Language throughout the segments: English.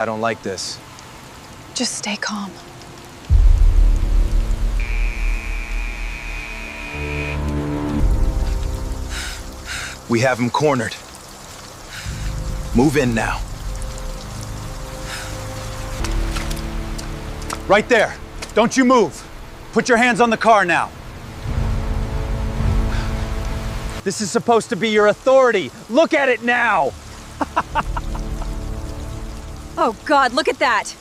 I don't like this. Just stay calm. We have him cornered. Move in now. Right there. Don't you move. Put your hands on the car now. This is supposed to be your authority. Look at it now. Oh God, look at that.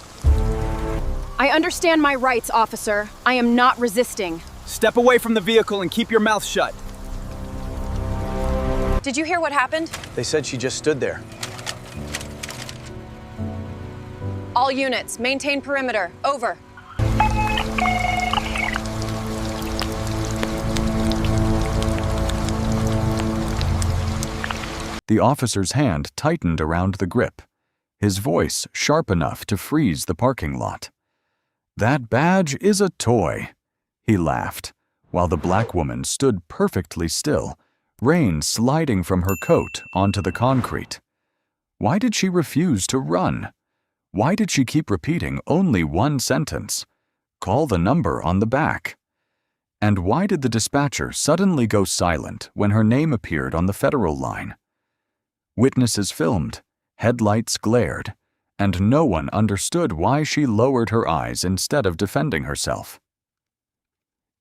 I understand my rights, officer. I am not resisting. Step away from the vehicle and keep your mouth shut. Did you hear what happened? They said she just stood there. All units, maintain perimeter. Over. The officer's hand tightened around the grip, his voice sharp enough to freeze the parking lot. "That badge is a toy," he laughed, while the black woman stood perfectly still, rain sliding from her coat onto the concrete. Why did she refuse to run? Why did she keep repeating only one sentence? Call the number on the back. And why did the dispatcher suddenly go silent when her name appeared on the federal line? Witnesses filmed, headlights glared, and no one understood why she lowered her eyes instead of defending herself.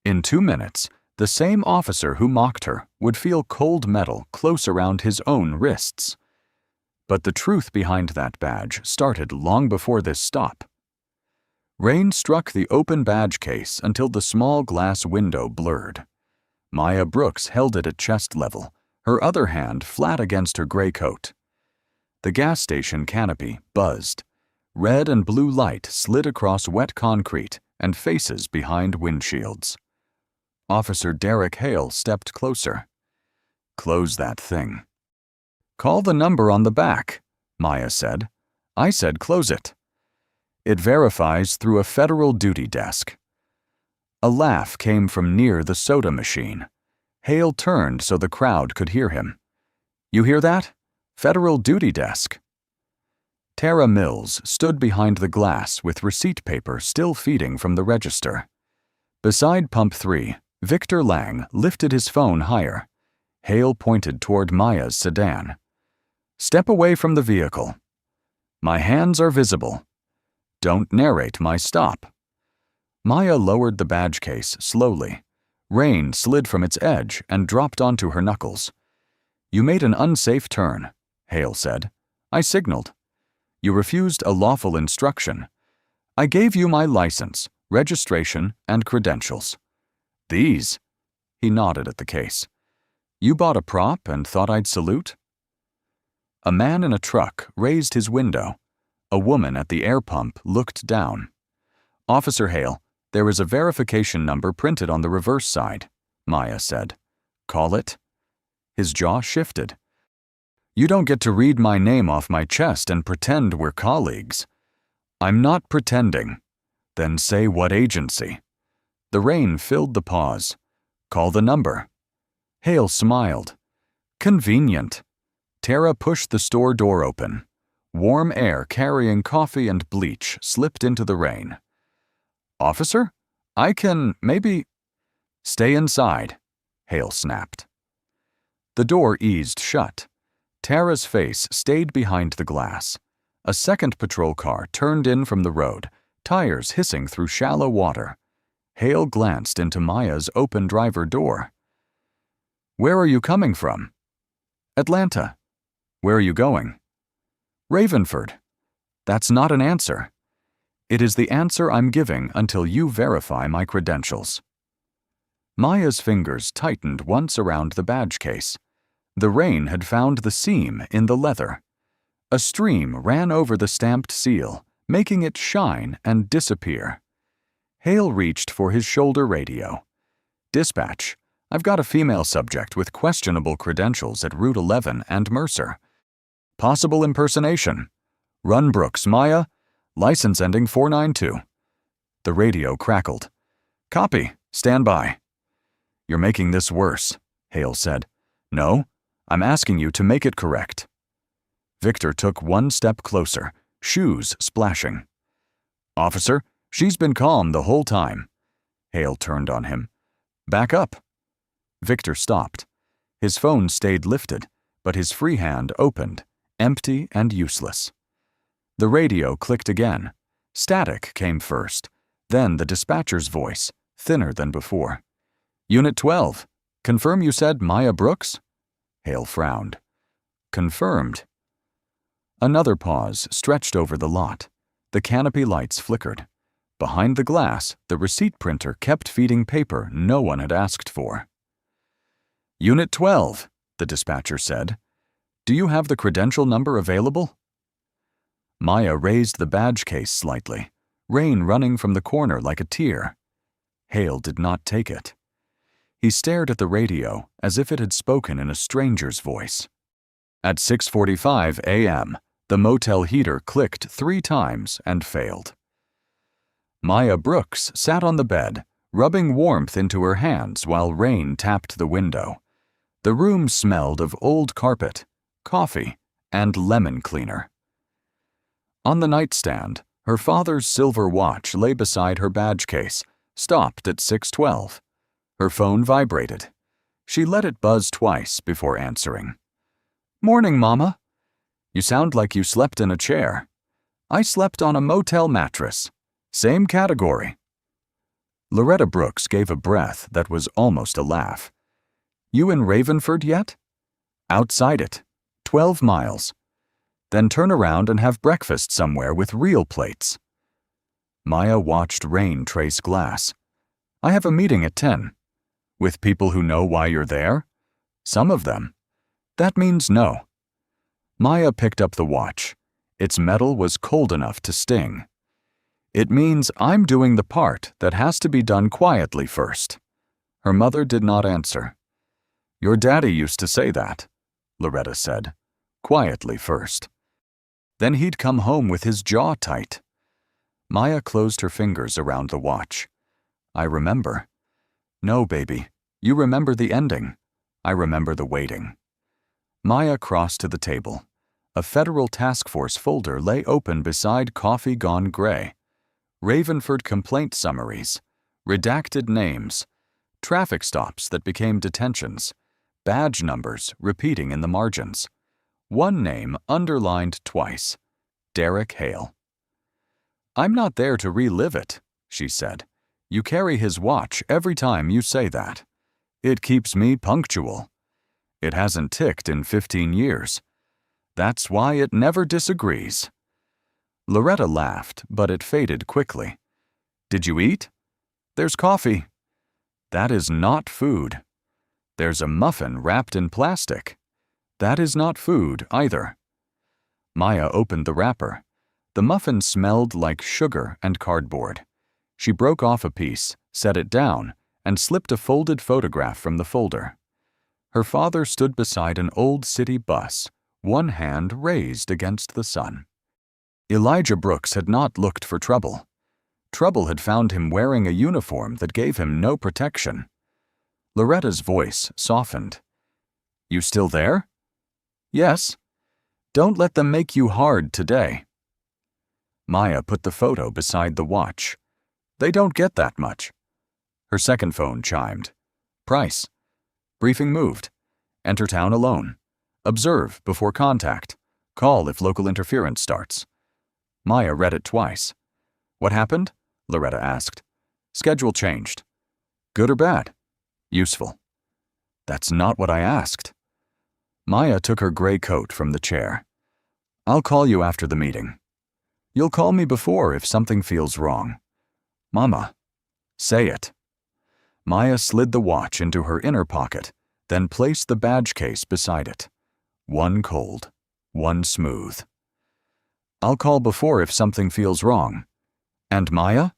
In 2 minutes, the same officer who mocked her would feel cold metal close around his own wrists. But the truth behind that badge started long before this stop. Rain struck the open badge case until the small glass window blurred. Maya Brooks held it at chest level, her other hand flat against her gray coat. The gas station canopy buzzed. Red and blue light slid across wet concrete and faces behind windshields. Officer Derek Hale stepped closer. "Close that thing." "Call the number on the back," Maya said. "I said close it." "It verifies through a federal duty desk." A laugh came from near the soda machine. Hale turned so the crowd could hear him. "You hear that? Federal duty desk." Tara Mills stood behind the glass with receipt paper still feeding from the register. Beside pump 3, Victor Lang lifted his phone higher. Hale pointed toward Maya's sedan. "Step away from the vehicle." "My hands are visible." "Don't narrate my stop." Maya lowered the badge case slowly. Rain slid from its edge and dropped onto her knuckles. "You made an unsafe turn," Hale said. "I signaled. You refused a lawful instruction. I gave you my license, registration, and credentials. These?" He nodded at the case. "You bought a prop and thought I'd salute?" A man in a truck raised his window. A woman at the air pump looked down. "Officer Hale, there is a verification number printed on the reverse side," Maya said. "Call it?" His jaw shifted. "You don't get to read my name off my chest and pretend we're colleagues." "I'm not pretending." "Then say what agency." The rain filled the pause. "Call the number." Hale smiled. "Convenient." Tara pushed the store door open. Warm air carrying coffee and bleach slipped into the rain. "Officer? I can, maybe—" "Stay inside," Hale snapped. The door eased shut. Tara's face stayed behind the glass. A second patrol car turned in from the road, tires hissing through shallow water. Hale glanced into Maya's open driver door. "Where are you coming from?" "Atlanta." "Where are you going?" "Ravenford." "That's not an answer." "It is the answer I'm giving until you verify my credentials." Maya's fingers tightened once around the badge case. The rain had found the seam in the leather. A stream ran over the stamped seal, making it shine and disappear. Hale reached for his shoulder radio. "Dispatch, I've got a female subject with questionable credentials at Route 11 and Mercer. Possible impersonation. Run Brooks, Maya. License ending 492. The radio crackled. "Copy. Stand by." "You're making this worse," Hale said. "No, I'm asking you to make it correct." Victor took one step closer, shoes splashing. "Officer, she's been calm the whole time." Hale turned on him. "Back up." Victor stopped. His phone stayed lifted, but his free hand opened, empty and useless. The radio clicked again. Static came first, then the dispatcher's voice, thinner than before. "Unit 12, confirm you said Maya Brooks?" Hale frowned. "Confirmed." Another pause stretched over the lot. The canopy lights flickered. Behind the glass, the receipt printer kept feeding paper no one had asked for. "Unit 12, the dispatcher said. "Do you have the credential number available?" Maya raised the badge case slightly, rain running from the corner like a tear. Hale did not take it. He stared at the radio as if it had spoken in a stranger's voice. At 6:45 a.m., the motel heater clicked 3 times and failed. Maya Brooks sat on the bed, rubbing warmth into her hands while rain tapped the window. The room smelled of old carpet, coffee, and lemon cleaner. On the nightstand, her father's silver watch lay beside her badge case, stopped at 6:12. Her phone vibrated. She let it buzz twice before answering. "Morning, Mama. You sound like you slept in a chair." "I slept on a motel mattress. Same category." Loretta Brooks gave a breath that was almost a laugh. "You in Ravenford yet?" "Outside it. 12 miles. Then turn around and have breakfast somewhere with real plates." Maya watched rain trace glass. "I have a meeting at 10. "With people who know why you're there?" "Some of them." "That means no." Maya picked up the watch. Its metal was cold enough to sting. "It means I'm doing the part that has to be done quietly first." Her mother did not answer. "Your daddy used to say that," Loretta said. "Quietly first. Then he'd come home with his jaw tight." Maya closed her fingers around the watch. "I remember." "No, baby. You remember the ending. I remember the waiting." Maya crossed to the table. A federal task force folder lay open beside coffee gone gray. Ravenford complaint summaries, redacted names, traffic stops that became detentions, badge numbers repeating in the margins. One name underlined twice: Derek Hale. "I'm not there to relive it," she said. "You carry his watch every time you say that. It keeps me punctual. It hasn't ticked in 15 years. That's why it never disagrees." Loretta laughed, but it faded quickly. "Did you eat?" "There's coffee." "That is not food." "There's a muffin wrapped in plastic." "That is not food either." Maya opened the wrapper. The muffin smelled like sugar and cardboard. She broke off a piece, set it down, and slipped a folded photograph from the folder. Her father stood beside an old city bus, one hand raised against the sun. Elijah Brooks had not looked for trouble. Trouble had found him wearing a uniform that gave him no protection. Loretta's voice softened. "You still there?" "Yes." "Don't let them make you hard today." Maya put the photo beside the watch. "They don't get that much." Her second phone chimed. "Price. Briefing moved. Enter town alone. Observe before contact. Call if local interference starts." Maya read it twice. "What happened?" Loretta asked. "Schedule changed." "Good or bad?" "Useful." "That's not what I asked." Maya took her gray coat from the chair. "I'll call you after the meeting." "You'll call me before if something feels wrong." "Mama." "Say it." Maya slid the watch into her inner pocket, then placed the badge case beside it. One cold, one smooth. "I'll call before if something feels wrong." "And Maya?"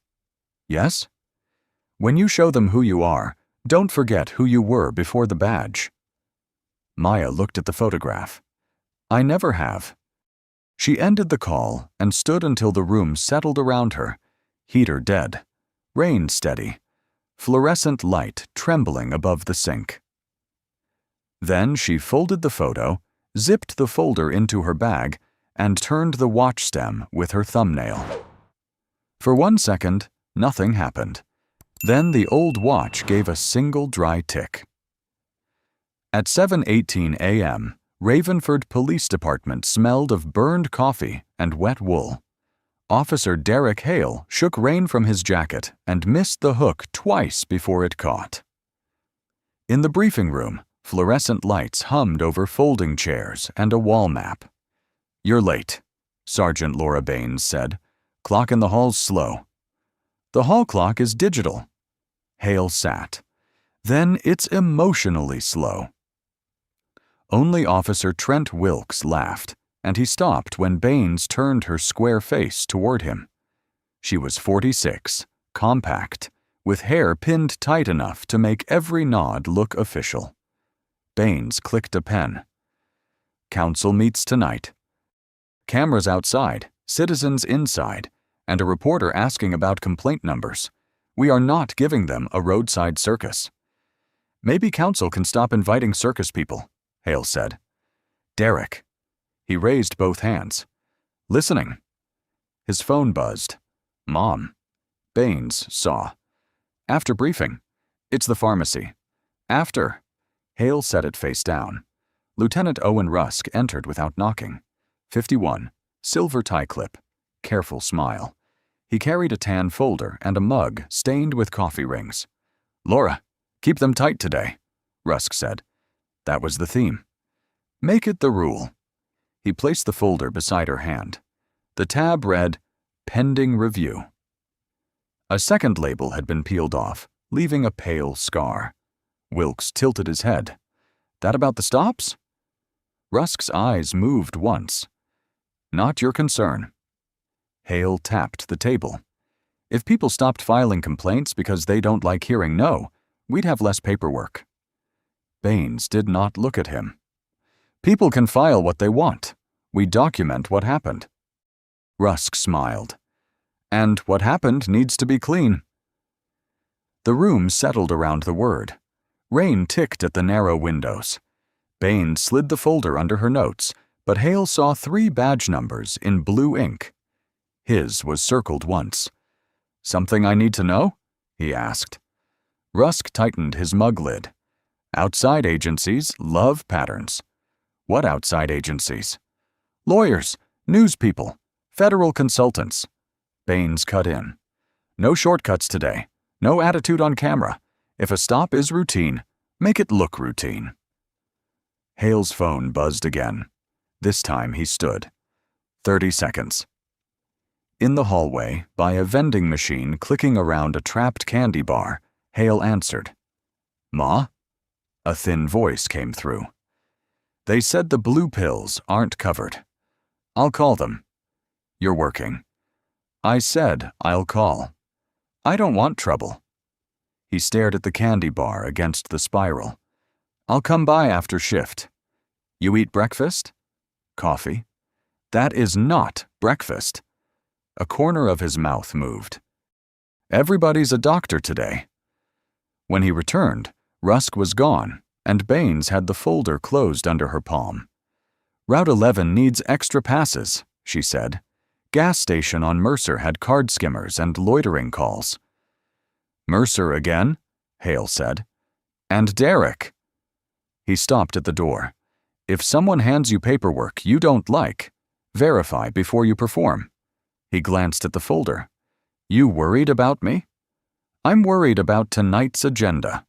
"Yes?" "When you show them who you are, don't forget who you were before the badge." Maya looked at the photograph. "I never have." She ended the call and stood until the room settled around her, heater dead, rain steady, fluorescent light trembling above the sink. Then she folded the photo, zipped the folder into her bag, and turned the watch stem with her thumbnail. For 1 second, nothing happened. Then the old watch gave a single dry tick. At 7:18 a.m., Ravenford Police Department smelled of burned coffee and wet wool. Officer Derek Hale shook rain from his jacket and missed the hook twice before it caught. In the briefing room, fluorescent lights hummed over folding chairs and a wall map. "You're late," Sergeant Laura Baines said. "Clock in the hall's slow." "The hall clock is digital." Hale sat. "Then it's emotionally slow." Only Officer Trent Wilkes laughed, and he stopped when Baines turned her square face toward him. She was 46, compact, with hair pinned tight enough to make every nod look official. Baines clicked a pen. "Council meets tonight. Cameras outside, citizens inside, and a reporter asking about complaint numbers. We are not giving them a roadside circus." "Maybe council can stop inviting circus people," Hale said. "Derek." He raised both hands. "Listening." His phone buzzed. "Mom." Baines saw. "After briefing." "It's the pharmacy." "After." Hale set it face down. Lieutenant Owen Rusk entered without knocking. 51, silver tie clip, careful smile. He carried a tan folder and a mug stained with coffee rings. "Laura, keep them tight today," Rusk said. That was the theme. "Make it the rule." He placed the folder beside her hand. The tab read, "Pending Review." A second label had been peeled off, leaving a pale scar. Wilkes tilted his head. "That about the stops?" Rusk's eyes moved once. "Not your concern." Hale tapped the table. "If people stopped filing complaints because they don't like hearing no, we'd have less paperwork." Baines did not look at him. "People can file what they want. We document what happened." Rusk smiled. "And what happened needs to be clean." The room settled around the word. Rain ticked at the narrow windows. Baines slid the folder under her notes, but Hale saw 3 badge numbers in blue ink. His was circled once. "Something I need to know?" he asked. Rusk tightened his mug lid. "Outside agencies love patterns." "What outside agencies?" "Lawyers, news people, federal consultants." Baines cut in. "No shortcuts today. No attitude on camera. If a stop is routine, make it look routine." Hale's phone buzzed again. This time he stood. 30 seconds. In the hallway, by a vending machine clicking around a trapped candy bar, Hale answered. "Ma?" A thin voice came through. "They said the blue pills aren't covered. I'll call them." "You're working." "I said I'll call. I don't want trouble." He stared at the candy bar against the spiral. "I'll come by after shift." "You eat breakfast?" "Coffee." "That is not breakfast." A corner of his mouth moved. "Everybody's a doctor today." When he returned, Rusk was gone, and Baines had the folder closed under her palm. "Route 11 needs extra passes," she said. "Gas station on Mercer had card skimmers and loitering calls." "Mercer again?" Hale said. "And Derek." He stopped at the door. "If someone hands you paperwork you don't like, verify before you perform." He glanced at the folder. "You worried about me?" "I'm worried about tonight's agenda."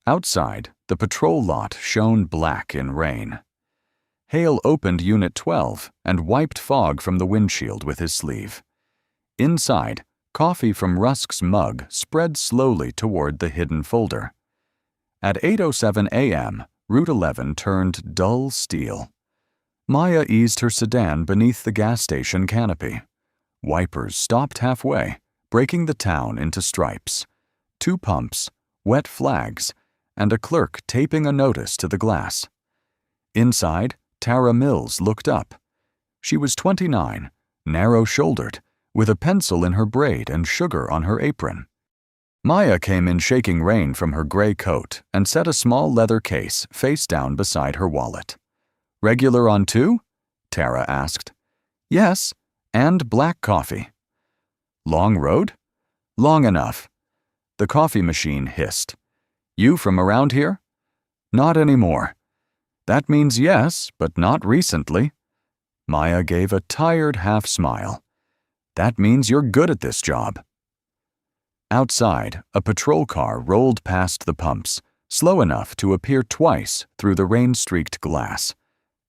Outside, the patrol lot shone black in rain. Hale opened Unit 12 and wiped fog from the windshield with his sleeve. Inside, coffee from Rusk's mug spread slowly toward the hidden folder. At 8:07 a.m., Route 11 turned dull steel. Maya eased her sedan beneath the gas station canopy. Wipers stopped halfway, breaking the town into stripes. 2 pumps, wet flags, and a clerk taping a notice to the glass. Inside, Tara Mills looked up. She was 29, narrow-shouldered, with a pencil in her braid and sugar on her apron. Maya came in shaking rain from her gray coat and set a small leather case face down beside her wallet. "Regular on 2?" Tara asked. Yes, and black coffee. Long road? Long enough. The coffee machine hissed. You from around here? Not anymore. That means yes, but not recently. Maya gave a tired half-smile. That means you're good at this job. Outside, a patrol car rolled past the pumps, slow enough to appear twice through the rain-streaked glass.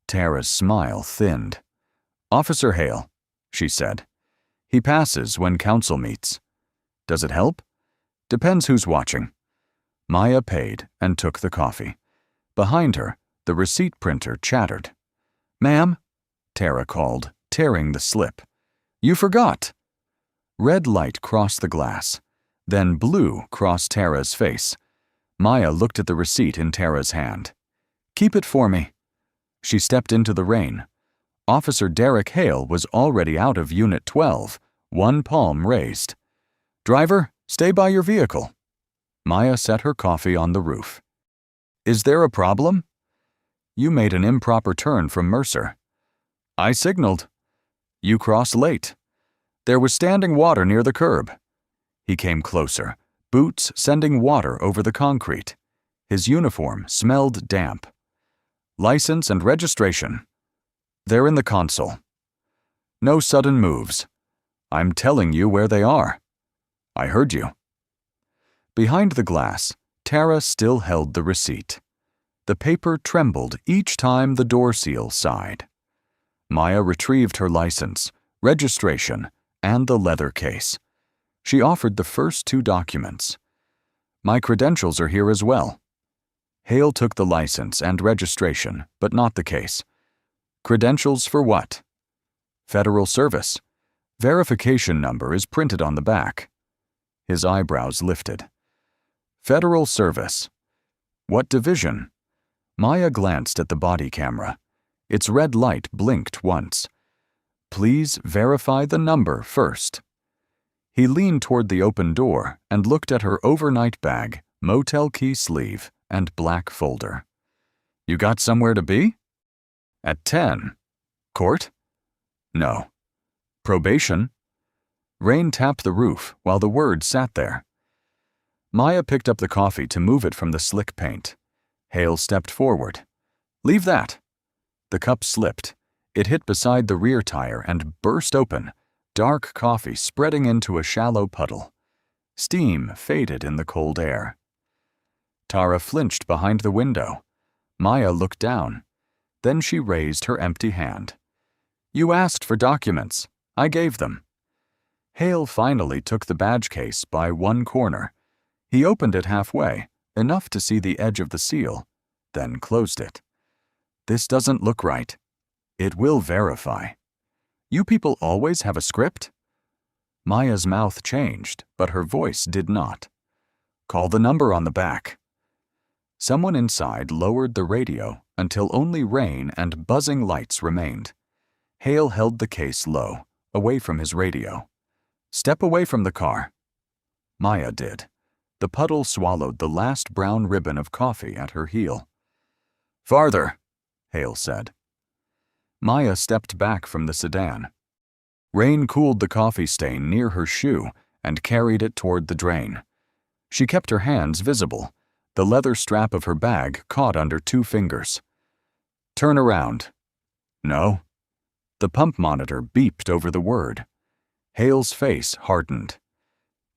Tara's smile thinned. Officer Hale, she said. He passes when council meets. Does it help? Depends who's watching. Maya paid and took the coffee. Behind her, the receipt printer chattered. Ma'am, Tara called, tearing the slip. You forgot. Red light crossed the glass. Then blue crossed Tara's face. Maya looked at the receipt in Tara's hand. Keep it for me. She stepped into the rain. Officer Derek Hale was already out of Unit 12, one palm raised. Driver, stay by your vehicle. Maya set her coffee on the roof. Is there a problem? You made an improper turn from Mercer. I signaled. You crossed late. There was standing water near the curb. He came closer, boots sending water over the concrete. His uniform smelled damp. License and registration. They're in the console. No sudden moves. I'm telling you where they are. I heard you. Behind the glass, Tara still held the receipt. The paper trembled each time the door seal sighed. Maya retrieved her license, registration, and the leather case. She offered the first two documents. My credentials are here as well. Hale took the license and registration, but not the case. Credentials for what? Federal service. Verification number is printed on the back. His eyebrows lifted. Federal service. What division? Maya glanced at the body camera. Its red light blinked once. Please verify the number first. He leaned toward the open door and looked at her overnight bag, motel key sleeve, and black folder. You got somewhere to be? At 10. Court? No. Probation? Rain tapped the roof while the word sat there. Maya picked up the coffee to move it from the slick paint. Hale stepped forward. Leave that. The cup slipped. It hit beside the rear tire and burst open, dark coffee spreading into a shallow puddle. Steam faded in the cold air. Tara flinched behind the window. Maya looked down. Then she raised her empty hand. You asked for documents. I gave them. Hale finally took the badge case by one corner. He opened it halfway, enough to see the edge of the seal, then closed it. This doesn't look right. It will verify. You people always have a script? Maya's mouth changed, but her voice did not. Call the number on the back. Someone inside lowered the radio until only rain and buzzing lights remained. Hale held the case low, away from his radio. Step away from the car. Maya did. The puddle swallowed the last brown ribbon of coffee at her heel. Farther, Hale said. Maya stepped back from the sedan. Rain cooled the coffee stain near her shoe and carried it toward the drain. She kept her hands visible. The leather strap of her bag caught under 2 fingers. Turn around. No. The pump monitor beeped over the word. Hale's face hardened.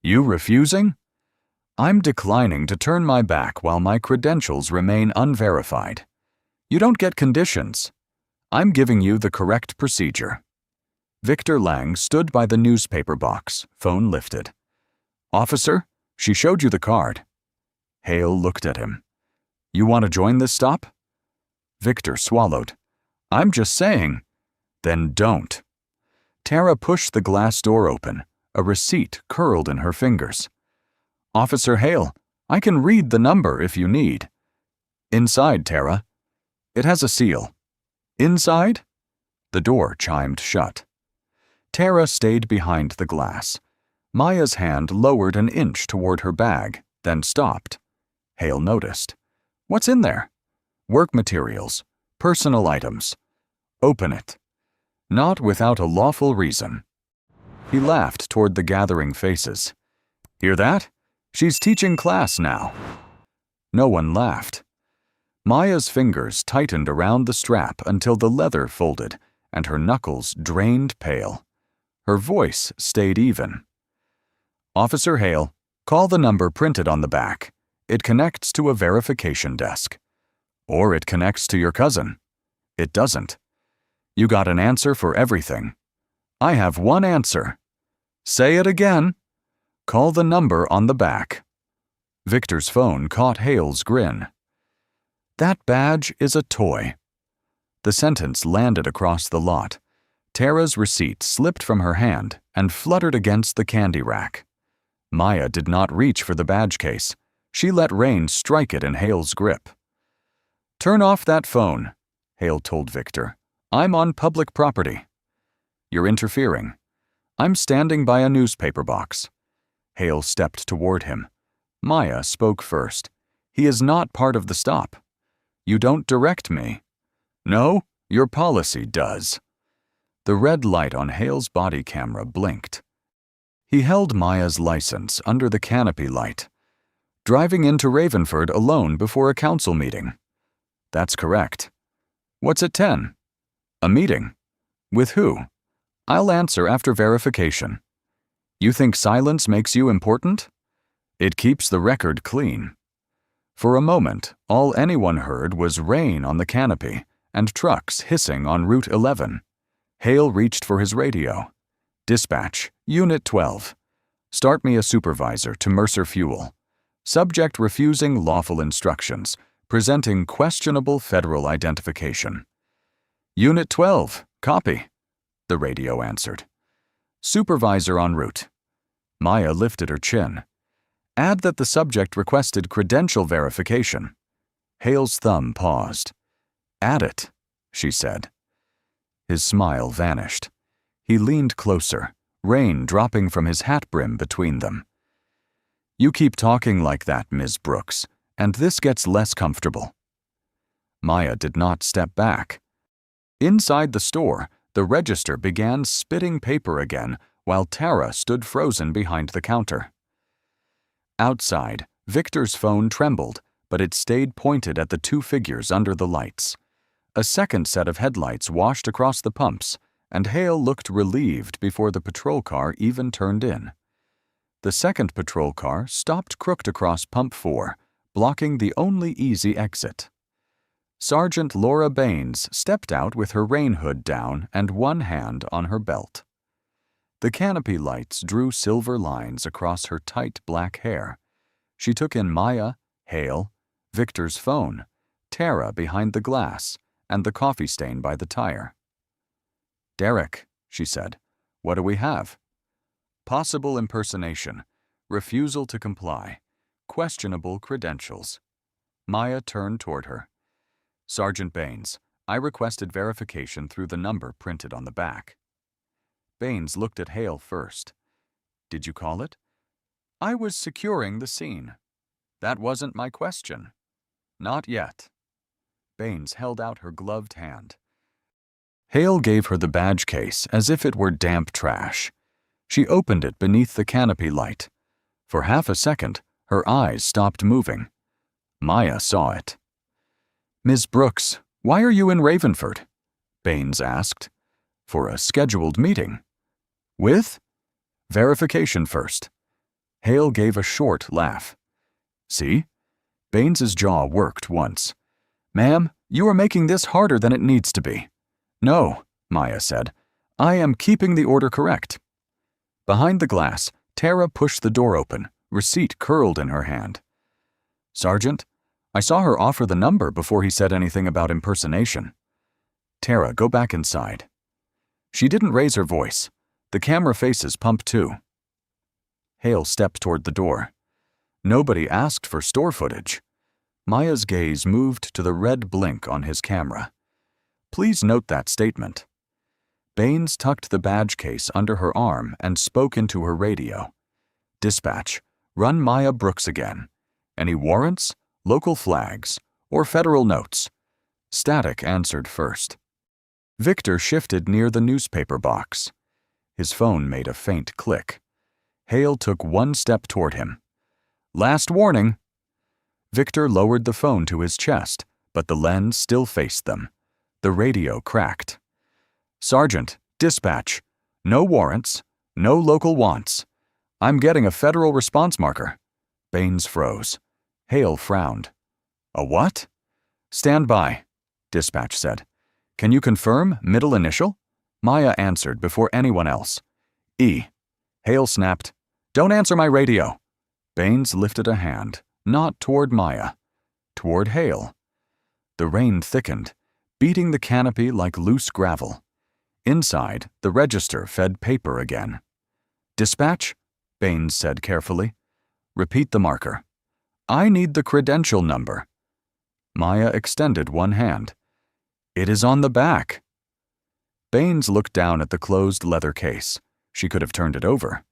You refusing? I'm declining to turn my back while my credentials remain unverified. You don't get conditions. I'm giving you the correct procedure. Victor Lang stood by the newspaper box, phone lifted. Officer, she showed you the card. Hale looked at him. You want to join this stop? Victor swallowed. I'm just saying. Then don't. Tara pushed the glass door open. A receipt curled in her fingers. Officer Hale, I can read the number if you need. Inside, Tara. It has a seal. Inside? The door chimed shut. Tara stayed behind the glass. Maya's hand lowered an inch toward her bag, then stopped. Hale noticed. What's in there? Work materials. Personal items. Open it. Not without a lawful reason. He laughed toward the gathering faces. Hear that? She's teaching class now. No one laughed. Maya's fingers tightened around the strap until the leather folded and her knuckles drained pale. Her voice stayed even. Officer Hale, call the number printed on the back. It connects to a verification desk. Or it connects to your cousin. It doesn't. You got an answer for everything. I have one answer. Say it again. Call the number on the back. Victor's phone caught Hale's grin. That badge is a toy. The sentence landed across the lot. Tara's receipt slipped from her hand and fluttered against the candy rack. Maya did not reach for the badge case. She let Rain strike it in Hale's grip. Turn off that phone, Hale told Victor. I'm on public property. You're interfering. I'm standing by a newspaper box. Hale stepped toward him. Maya spoke first. He is not part of the stop. You don't direct me. No, your policy does. The red light on Hale's body camera blinked. He held Maya's license under the canopy light. Driving into Ravenford alone before a council meeting. That's correct. What's at 10? A meeting. With who? I'll answer after verification. You think silence makes you important? It keeps the record clean. For a moment, all anyone heard was rain on the canopy and trucks hissing on Route 11. Hale reached for his radio. Dispatch, Unit 12. Start me a supervisor to Mercer Fuel. Subject refusing lawful instructions, presenting questionable federal identification. Unit 12, copy, the radio answered. Supervisor en route. Maya lifted her chin. Add that the subject requested credential verification. Hale's thumb paused. Add it, she said. His smile vanished. He leaned closer, rain dropping from his hat brim between them. You keep talking like that, Ms. Brooks, and this gets less comfortable. Maya did not step back. Inside the store, the register began spitting paper again while Tara stood frozen behind the counter. Outside, Victor's phone trembled, but it stayed pointed at the two figures under the lights. A second set of headlights washed across the pumps, and Hale looked relieved before the patrol car even turned in. The second patrol car stopped crooked across Pump 4, blocking the only easy exit. Sergeant Laura Baines stepped out with her rain hood down and one hand on her belt. The canopy lights drew silver lines across her tight black hair. She took in Maya, Hale, Victor's phone, Tara behind the glass, and the coffee stain by the tire. Derek, she said, what do we have? Possible impersonation, refusal to comply, questionable credentials. Maya turned toward her. Sergeant Baines, I requested verification through the number printed on the back. Baines looked at Hale first. Did you call it? I was securing the scene. That wasn't my question. Not yet. Baines held out her gloved hand. Hale gave her the badge case as if it were damp trash. She opened it beneath the canopy light. For half a second, her eyes stopped moving. Maya saw it. Ms. Brooks, why are you in Ravenford? Baines asked. For a scheduled meeting. With? Verification first. Hale gave a short laugh. See? Baines's jaw worked once. Ma'am, you are making this harder than it needs to be. No, Maya said. I am keeping the order correct. Behind the glass, Tara pushed the door open, receipt curled in her hand. Sergeant, I saw her offer the number before he said anything about impersonation. Tara, go back inside. She didn't raise her voice. The camera faces Pump 2. Hale stepped toward the door. Nobody asked for store footage. Maya's gaze moved to the red blink on his camera. Please note that statement. Baines tucked the badge case under her arm and spoke into her radio. Dispatch, run Maya Brooks again. Any warrants, local flags, or federal notes? Static answered first. Victor shifted near the newspaper box. His phone made a faint click. Hale took one step toward him. "Last warning." Victor lowered the phone to his chest, but the lens still faced them. The radio cracked. "Sergeant, dispatch. No warrants. No local wants. I'm getting a federal response marker." Baines froze. Hale frowned. "A what?" "Stand by," dispatch said. "Can you confirm middle initial?" Maya answered before anyone else. "E." Hale snapped, "Don't answer my radio." Baines lifted a hand, not toward Maya, toward Hale. The rain thickened, beating the canopy like loose gravel. Inside, the register fed paper again. "Dispatch," Baines said carefully. "Repeat the marker." "I need the credential number." Maya extended one hand. "It is on the back." Baines looked down at the closed leather case. She could have turned it over.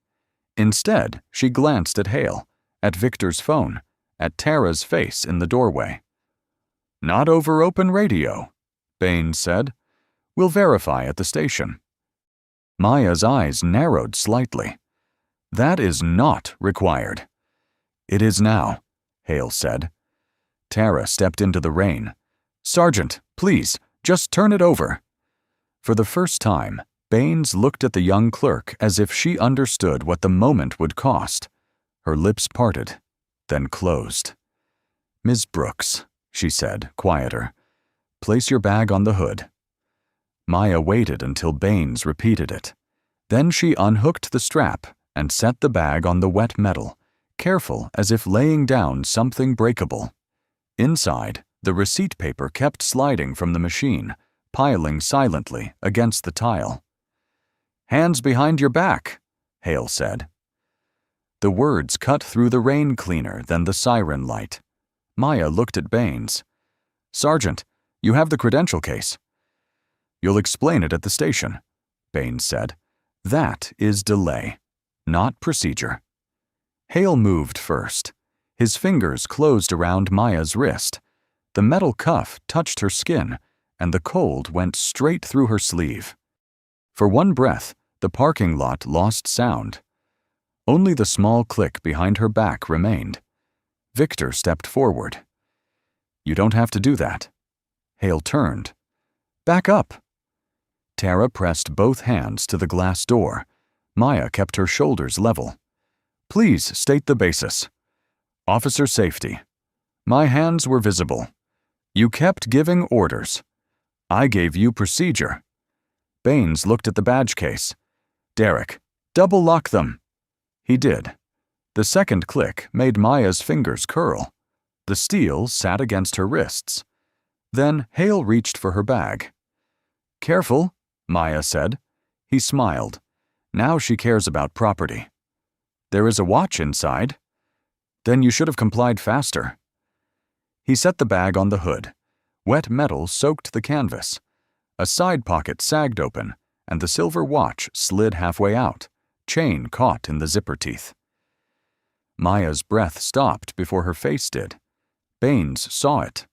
Instead, she glanced at Hale, at Victor's phone, at Tara's face in the doorway. "Not over open radio," Baines said. "We'll verify at the station." Maya's eyes narrowed slightly. "That is not required." "It is now," Hale said. Tara stepped into the rain. "Sergeant, please, just turn it over." For the first time, Baines looked at the young clerk as if she understood what the moment would cost. Her lips parted, then closed. "Ms. Brooks," she said, quieter, "place your bag on the hood." Maya waited until Baines repeated it. Then she unhooked the strap and set the bag on the wet metal, careful as if laying down something breakable. Inside, the receipt paper kept sliding from the machine, piling silently against the tile. "Hands behind your back," Hale said. The words cut through the rain cleaner than the siren light. Maya looked at Baines. "Sergeant, you have the credential case." "You'll explain it at the station," Baines said. "That is delay, not procedure." Hale moved first. His fingers closed around Maya's wrist. The metal cuff touched her skin, and the cold went straight through her sleeve. For one breath, the parking lot lost sound. Only the small click behind her back remained. Victor stepped forward. "You don't have to do that." Hale turned. "Back up." Tara pressed both hands to the glass door. Maya kept her shoulders level. "Please state the basis." "Officer safety." "My hands were visible." "You kept giving orders." "I gave you procedure." Baines looked at the badge case. "Derek, double lock them." He did. The second click made Maya's fingers curl. The steel sat against her wrists. Then Hale reached for her bag. "Careful," Maya said. He smiled. Now she cares about property. "There is a watch inside." "Then you should have complied faster." He set the bag on the hood. Wet metal soaked the canvas. A side pocket sagged open, and the silver watch slid halfway out, chain caught in the zipper teeth. Maya's breath stopped before her face did. Baines saw it.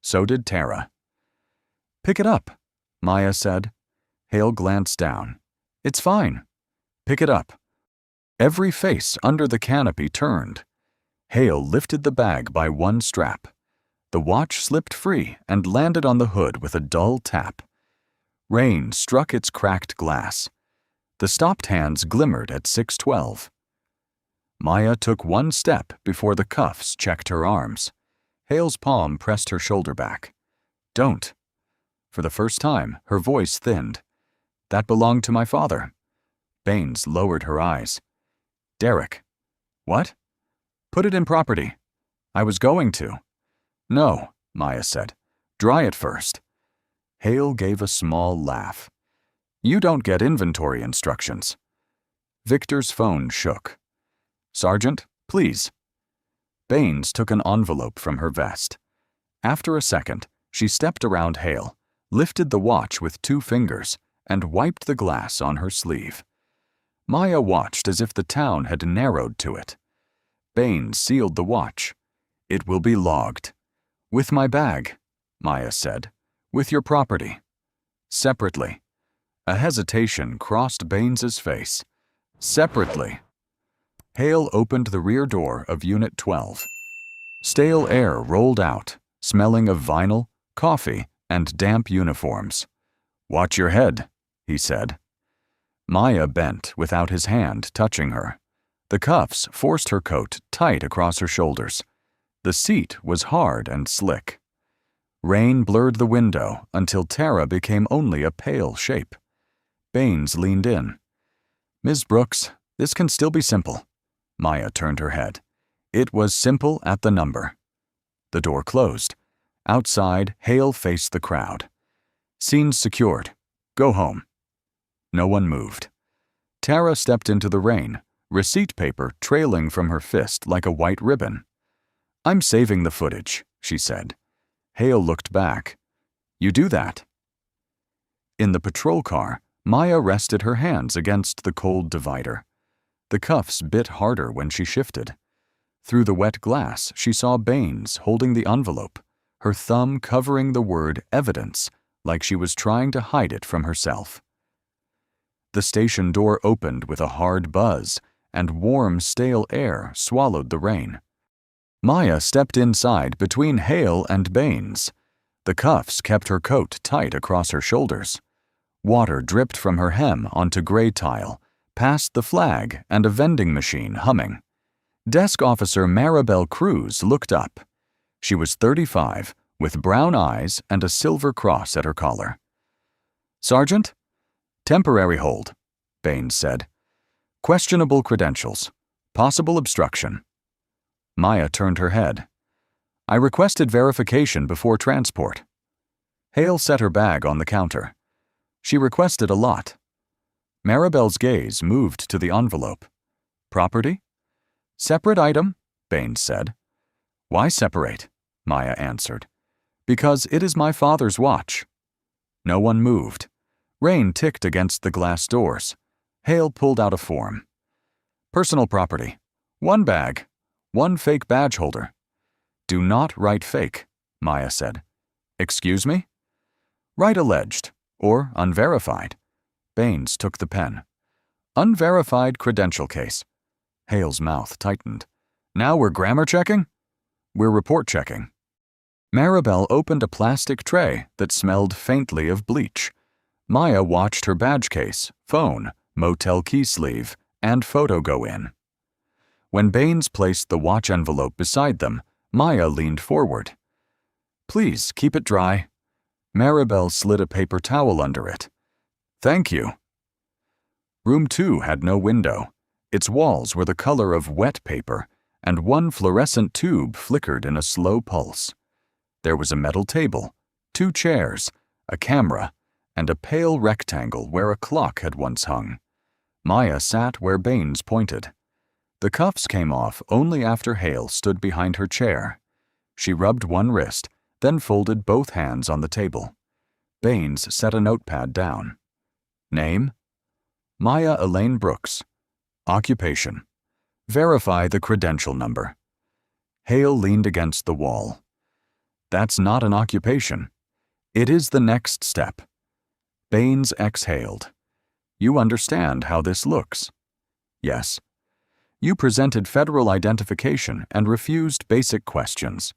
So did Tara. "Pick it up," Maya said. Hale glanced down. "It's fine." "Pick it up." Every face under the canopy turned. Hale lifted the bag by one strap. The watch slipped free and landed on the hood with a dull tap. Rain struck its cracked glass. The stopped hands glimmered at 6:12. Maya took one step before the cuffs checked her arms. Hale's palm pressed her shoulder back. "Don't." For the first time, her voice thinned. "That belonged to my father." Baines lowered her eyes. "Derek." "What?" "Put it in property." "I was going to." "No," Maya said. "Dry it first." Hale gave a small laugh. "You don't get inventory instructions." Victor's phone shook. "Sergeant, please." Baines took an envelope from her vest. After a second, she stepped around Hale, lifted the watch with 2 fingers, and wiped the glass on her sleeve. Maya watched as if the town had narrowed to it. Baines sealed the watch. "It will be logged." "With my bag," Maya said. "With your property." Separately. A hesitation crossed Baines's face. Separately. Hale opened the rear door of Unit 12. Stale air rolled out, smelling of vinyl, coffee, and damp uniforms. "Watch your head," he said. Maya bent without his hand touching her. The cuffs forced her coat tight across her shoulders. The seat was hard and slick. Rain blurred the window until Tara became only a pale shape. Baines leaned in. "Ms. Brooks, this can still be simple." Maya turned her head. It was simple at the number. The door closed. Outside, Hale faced the crowd. "Scene's secured. Go home." No one moved. Tara stepped into the rain, receipt paper trailing from her fist like a white ribbon. "I'm saving the footage," she said. Hale looked back. "You do that." In the patrol car, Maya rested her hands against the cold divider. The cuffs bit harder when she shifted. Through the wet glass, she saw Baines holding the envelope, her thumb covering the word evidence like she was trying to hide it from herself. The station door opened with a hard buzz, and warm, stale air swallowed the rain. Maya stepped inside between Hale and Baines. The cuffs kept her coat tight across her shoulders. Water dripped from her hem onto gray tile, past the flag and a vending machine humming. Desk officer Maribel Cruz looked up. She was 35, with brown eyes and a silver cross at her collar. "Sergeant?" "Temporary hold," Baines said. "Questionable credentials. Possible obstruction." Maya turned her head. "I requested verification before transport." Hale set her bag on the counter. She requested a lot. Maribel's gaze moved to the envelope. "Property?" "Separate item," Baines said. "Why separate?" Maya answered. "Because it is my father's watch." No one moved. Rain ticked against the glass doors. Hale pulled out a form. "Personal property. 1 bag. 1 fake badge holder." "Do not write fake," Maya said. "Excuse me?" "Write alleged, or unverified." Baines took the pen. "Unverified credential case." Hale's mouth tightened. "Now we're grammar checking?" "We're report checking." Maribel opened a plastic tray that smelled faintly of bleach. Maya watched her badge case, phone, motel key sleeve, and photo go in. When Baines placed the watch envelope beside them, Maya leaned forward. "Please keep it dry." Maribel slid a paper towel under it. "Thank you." Room 2 had no window. Its walls were the color of wet paper, and one fluorescent tube flickered in a slow pulse. There was a metal table, 2 chairs, a camera, and a pale rectangle where a clock had once hung. Maya sat where Baines pointed. The cuffs came off only after Hale stood behind her chair. She rubbed one wrist, then folded both hands on the table. Baines set a notepad down. "Name?" "Maya Elaine Brooks." "Occupation?" "Verify the credential number." Hale leaned against the wall. "That's not an occupation. It is the next step." Baines exhaled. "You understand how this looks?" "Yes." "You presented federal identification and refused basic questions."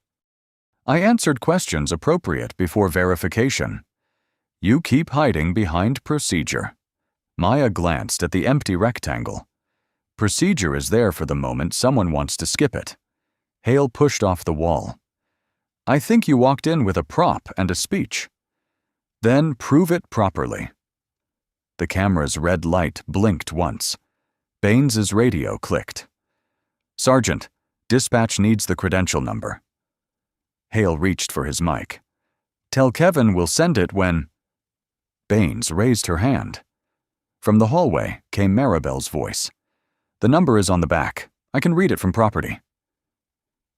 "I answered questions appropriate before verification." "You keep hiding behind procedure." Maya glanced at the empty rectangle. "Procedure is there for the moment someone wants to skip it." Hale pushed off the wall. "I think you walked in with a prop and a speech." "Then prove it properly." The camera's red light blinked once. Baines's radio clicked. "Sergeant, dispatch needs the credential number." Hale reached for his mic. "Tell Kevin we'll send it when—" Baines raised her hand. From the hallway came Maribel's voice. "The number is on the back. I can read it from property."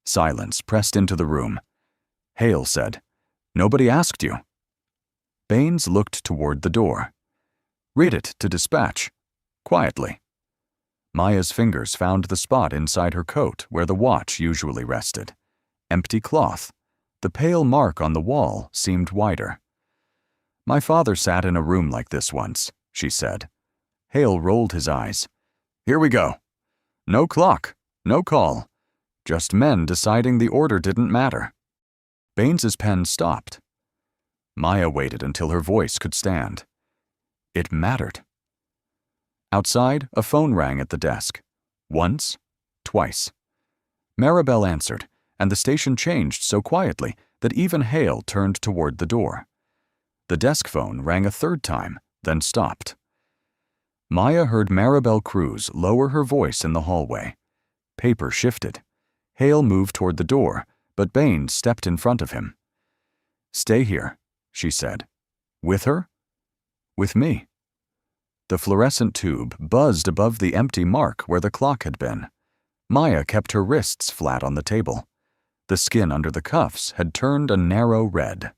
Silence pressed into the room. Hale said, "Nobody asked you." Baines looked toward the door. "Read it to dispatch. Quietly." Maya's fingers found the spot inside her coat where the watch usually rested. Empty cloth. The pale mark on the wall seemed wider. My father sat in a room like this once, she said. Hale rolled his eyes. Here we go. No clock, no call. Just men deciding the order didn't matter. Baines's pen stopped. Maya waited until her voice could stand. It mattered. Outside, a phone rang at the desk. Once, twice. Maribel answered, and the station changed so quietly that even Hale turned toward the door. The desk phone rang a third time, then stopped. Maya heard Maribel Cruz lower her voice in the hallway. Paper shifted. Hale moved toward the door, but Baines stepped in front of him. Stay here, she said. With her? With me. The fluorescent tube buzzed above the empty mark where the clock had been. Maya kept her wrists flat on the table. The skin under the cuffs had turned a narrow red.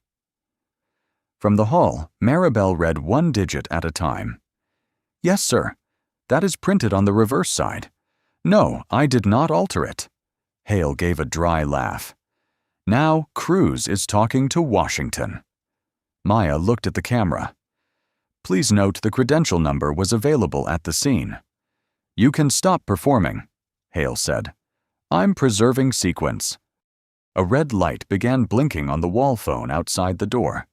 From the hall, Maribel read one digit at a time. Yes, sir. That is printed on the reverse side. No, I did not alter it. Hale gave a dry laugh. Now Cruz is talking to Washington. Maya looked at the camera. Please note the credential number was available at the scene. You can stop performing, Hale said. I'm preserving sequence. A red light began blinking on the wall phone outside the door.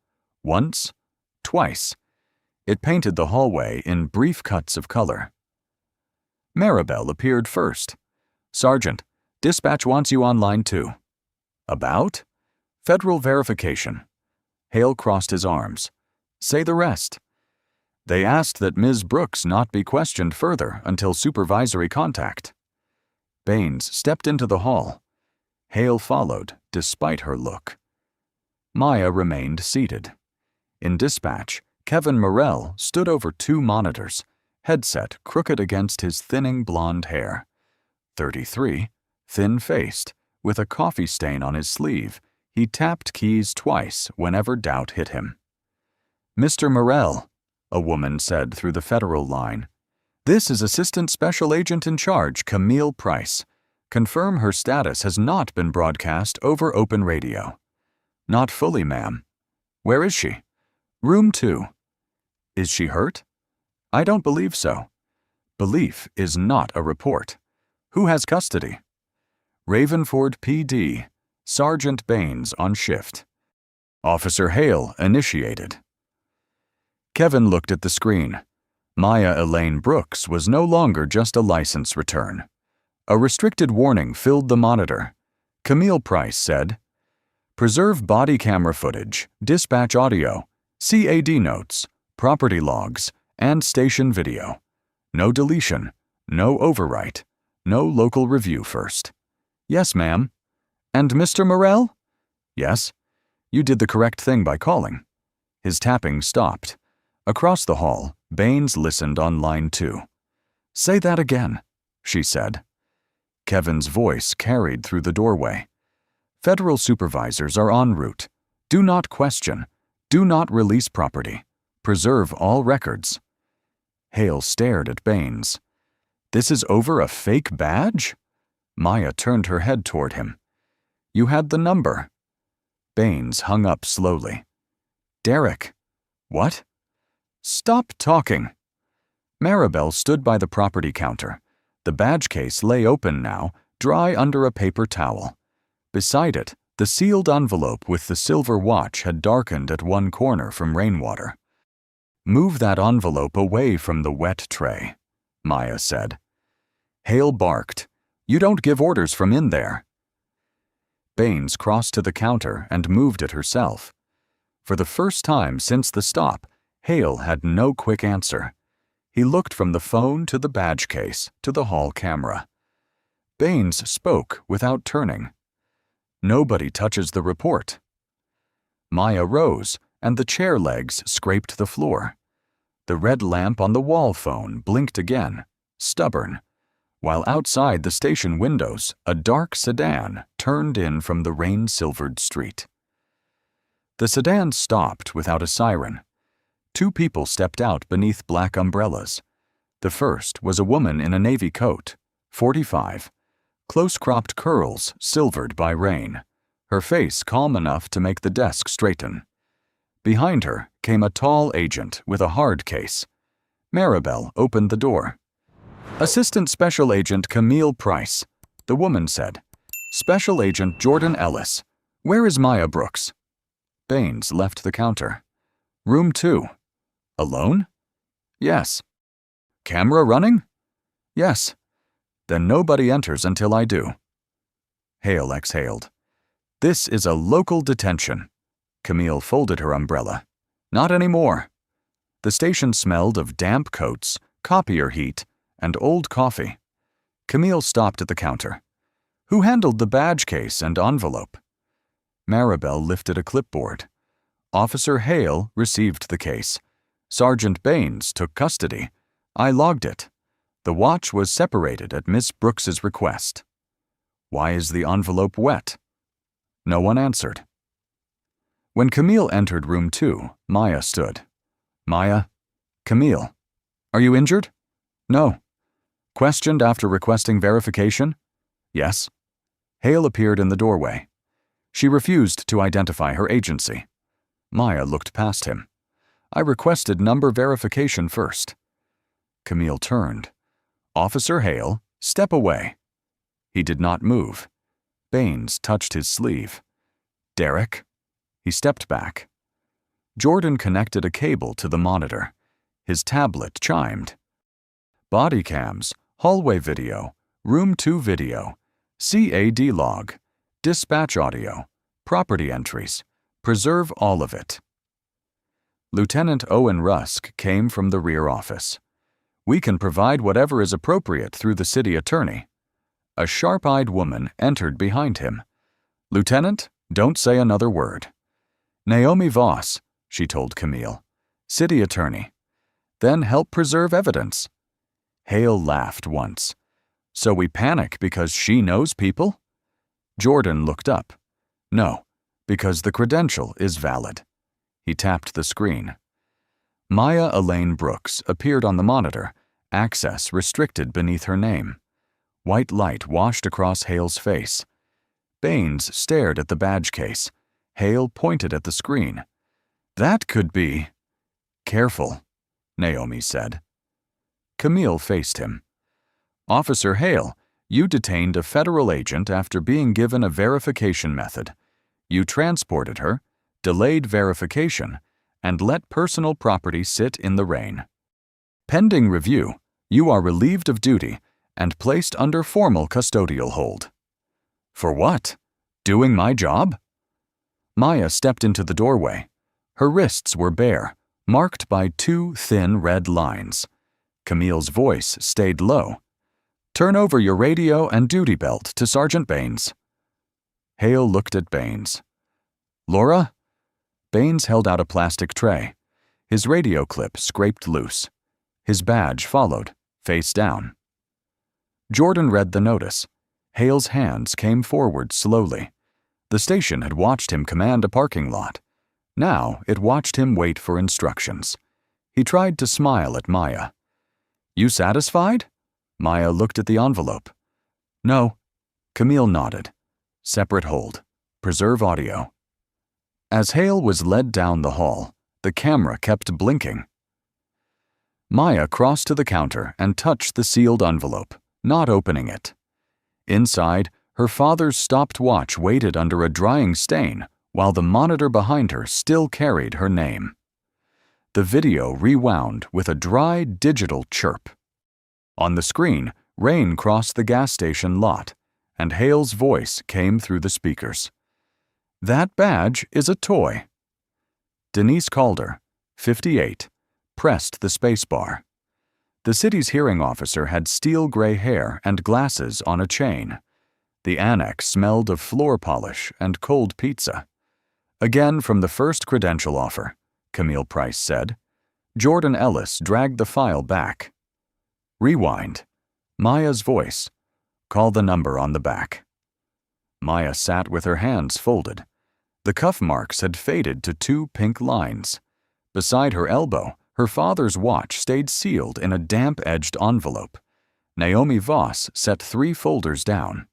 Once, twice. It painted the hallway in brief cuts of color. Maribel appeared first. Sergeant, dispatch wants you on line 2. About? Federal verification. Hale crossed his arms. Say the rest. They asked that Ms. Brooks not be questioned further until supervisory contact. Baines stepped into the hall. Hale followed, despite her look. Maya remained seated. In dispatch, Kevin Morrell stood over 2 monitors, headset crooked against his thinning blonde hair. 33, thin-faced, with a coffee stain on his sleeve, he tapped keys twice whenever doubt hit him. Mr. Morrell, a woman said through the federal line. This is Assistant Special Agent in Charge, Camille Price. Confirm her status has not been broadcast over open radio. Not fully, ma'am. Where is she? Room 2. Is she hurt? I don't believe so. Belief is not a report. Who has custody? Ravenford PD. Sergeant Baines on shift. Officer Hale initiated. Kevin looked at the screen. Maya Elaine Brooks was no longer just a license return. A restricted warning filled the monitor. Camille Price said, Preserve body camera footage, dispatch audio, CAD notes, property logs, and station video. No deletion, no overwrite, no local review first. Yes, ma'am. And Mr. Morrell? Yes. You did the correct thing by calling. His tapping stopped. Across the hall, Baines listened on line 2. Say that again, she said. Kevin's voice carried through the doorway. Federal supervisors are en route. Do not question. Do not release property. Preserve all records. Hale stared at Baines. This is over a fake badge? Maya turned her head toward him. You had the number. Baines hung up slowly. Derek. What? Stop talking. Maribel stood by the property counter. The badge case lay open now, dry under a paper towel. Beside it, the sealed envelope with the silver watch had darkened at one corner from rainwater. Move that envelope away from the wet tray, Maya said. Hale barked. You don't give orders from in there. Baines crossed to the counter and moved it herself. For the first time since the stop, Hale had no quick answer. He looked from the phone to the badge case to the hall camera. Baines spoke without turning. Nobody touches the report. Maya rose, and the chair legs scraped the floor. The red lamp on the wall phone blinked again, stubborn, while outside the station windows, a dark sedan turned in from the rain-silvered street. The sedan stopped without a siren. 2 people stepped out beneath black umbrellas. The first was a woman in a navy coat, 45, close-cropped curls silvered by rain, her face calm enough to make the desk straighten. Behind her came a tall agent with a hard case. Maribel opened the door. "Assistant Special Agent Camille Price," the woman said. "Special Agent Jordan Ellis. Where is Maya Brooks?" Baines left the counter. "Room 2. Alone?" "Yes." "Camera running?" "Yes." "Then nobody enters until I do." Hale exhaled. "This is a local detention." Camille folded her umbrella. "Not anymore." The station smelled of damp coats, copier heat, and old coffee. Camille stopped at the counter. "Who handled the badge case and envelope?" Maribel lifted a clipboard. "Officer Hale received the case. Sergeant Baines took custody. I logged it. The watch was separated at Miss Brooks's request." "Why is the envelope wet?" No one answered. When Camille entered room 2, Maya stood. "Maya?" "Camille. Are you injured?" "No." "Questioned after requesting verification?" "Yes." Hale appeared in the doorway. She refused to identify her agency. Maya looked past him. "I requested number verification first." Camille turned. "Officer Hale, step away." He did not move. Baines touched his sleeve. "Derek?" He stepped back. Jordan connected a cable to the monitor. His tablet chimed. "Body cams, hallway video, room 2 video, CAD log, dispatch audio, property entries. Preserve all of it." Lieutenant Owen Rusk came from the rear office. "We can provide whatever is appropriate through the city attorney." A sharp-eyed woman entered behind him. "Lieutenant, don't say another word." "Naomi Voss," she told Camille. "City attorney. Then help preserve evidence." Hale laughed once. "So we panic because she knows people?" Jordan looked up. "No, because the credential is valid." He tapped the screen. Maya Elaine Brooks appeared on the monitor, access restricted beneath her name. White light washed across Hale's face. Baines stared at the badge case. Hale pointed at the screen. "That could be—" "Careful," Naomi said. Camille faced him. "Officer Hale, you detained a federal agent after being given a verification method. You transported her, delayed verification, and let personal property sit in the rain. Pending review, you are relieved of duty and placed under formal custodial hold." "For what? Doing my job?" Maya stepped into the doorway. Her wrists were bare, marked by 2 thin red lines. Camille's voice stayed low. "Turn over your radio and duty belt to Sergeant Baines." Hale looked at Baines. "Laura?" Baines held out a plastic tray. His radio clip scraped loose. His badge followed, face down. Jordan read the notice. Hale's hands came forward slowly. The station had watched him command a parking lot. Now it watched him wait for instructions. He tried to smile at Maya. "You satisfied?" Maya looked at the envelope. "No." Camille nodded. "Separate hold. Preserve audio." As Hale was led down the hall, the camera kept blinking. Maya crossed to the counter and touched the sealed envelope, not opening it. Inside, her father's stopped watch waited under a drying stain while the monitor behind her still carried her name. The video rewound with a dry digital chirp. On the screen, rain crossed the gas station lot, and Hale's voice came through the speakers. "That badge is a toy." Denise Calder, 58, pressed the spacebar. The city's hearing officer had steel gray hair and glasses on a chain. The annex smelled of floor polish and cold pizza. "Again from the first credential offer," Camille Price said. Jordan Ellis dragged the file back. Rewind. Maya's voice. "Call the number on the back." Maya sat with her hands folded. The cuff marks had faded to 2 pink lines. Beside her elbow, her father's watch stayed sealed in a damp-edged envelope. Naomi Voss set 3 folders down.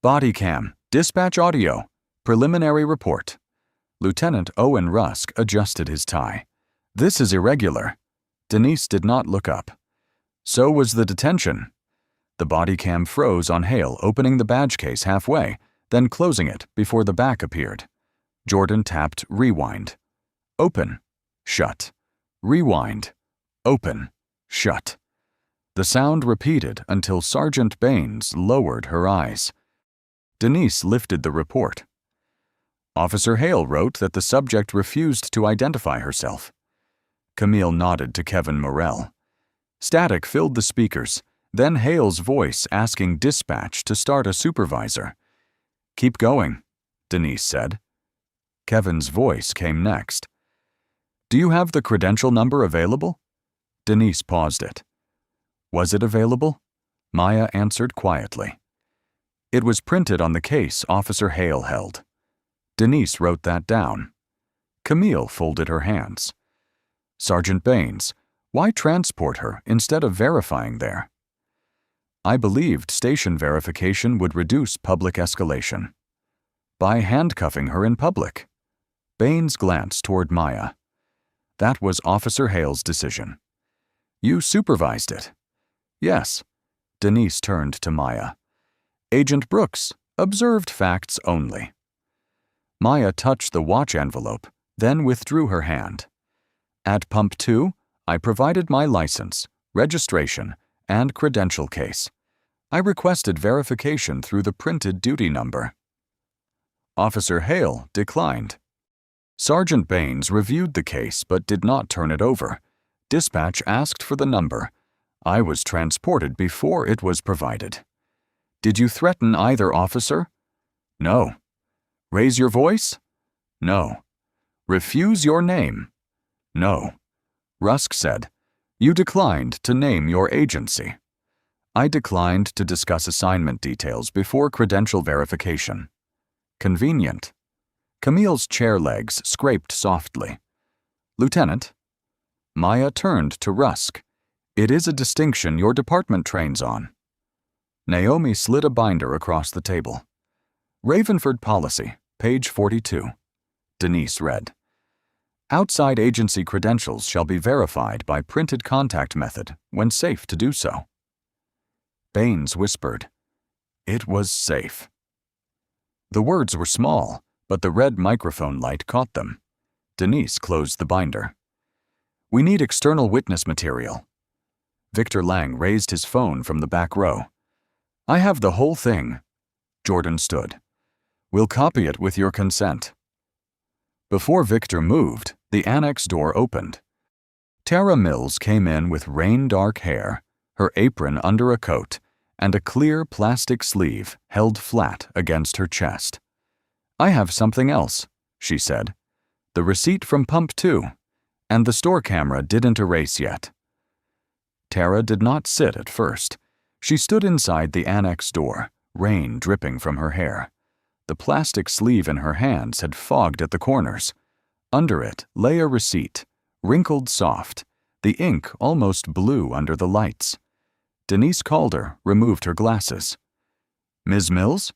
"Body cam, dispatch audio, preliminary report." Lieutenant Owen Rusk adjusted his tie. "This is irregular." Denise did not look up. "So was the detention." The body cam froze on Hale opening the badge case halfway, then closing it before the back appeared. Jordan tapped rewind. Open. Shut. Rewind. Open. Shut. The sound repeated until Sergeant Baines lowered her eyes. Denise lifted the report. Officer Hale wrote that the subject refused to identify herself. Camille nodded to Kevin Morrell. Static filled the speakers, then Hale's voice asking dispatch to start a supervisor. "Keep going," Denise said. Kevin's voice came next. "Do you have the credential number available?" Denise paused it. "Was it available?" Maya answered quietly. "It was printed on the case Officer Hale held." Denise wrote that down. Camille folded her hands. "Sergeant Baines, why transport her instead of verifying there?" "I believed station verification would reduce public escalation." "By handcuffing her in public." Baines glanced toward Maya. "That was Officer Hale's decision." "You supervised it." "Yes." Denise turned to Maya. "Agent Brooks, observed facts only." Maya touched the watch envelope, then withdrew her hand. "At Pump 2, I provided my license, registration, and credential case. I requested verification through the printed duty number." Officer Hale declined. Sergeant Baines reviewed the case but did not turn it over. Dispatch asked for the number. I was transported before it was provided. "Did you threaten either officer?" "No." "Raise your voice?" "No." "Refuse your name?" "No." Rusk said, "You declined to name your agency." "I declined to discuss assignment details before credential verification." "Convenient." Camille's chair legs scraped softly. "Lieutenant?" Maya turned to Rusk. "It is a distinction your department trains on." Naomi slid a binder across the table. "Ravenford Policy, page 42. Denise read. "Outside agency credentials shall be verified by printed contact method when safe to do so." Baines whispered. "It was safe." The words were small, but the red microphone light caught them. Denise closed the binder. "We need external witness material." Victor Lang raised his phone from the back row. "I have the whole thing." Jordan stood. "We'll copy it with your consent." Before Victor moved, the annex door opened. Tara Mills came in with rain-dark hair, her apron under a coat, and a clear plastic sleeve held flat against her chest. "I have something else," she said. "The receipt from Pump 2, and the store camera didn't erase yet." Tara did not sit at first. She stood inside the annex door, rain dripping from her hair. The plastic sleeve in her hands had fogged at the corners. Under it lay a receipt, wrinkled soft, the ink almost blue under the lights. Denise Calder removed her glasses. "Ms. Mills?"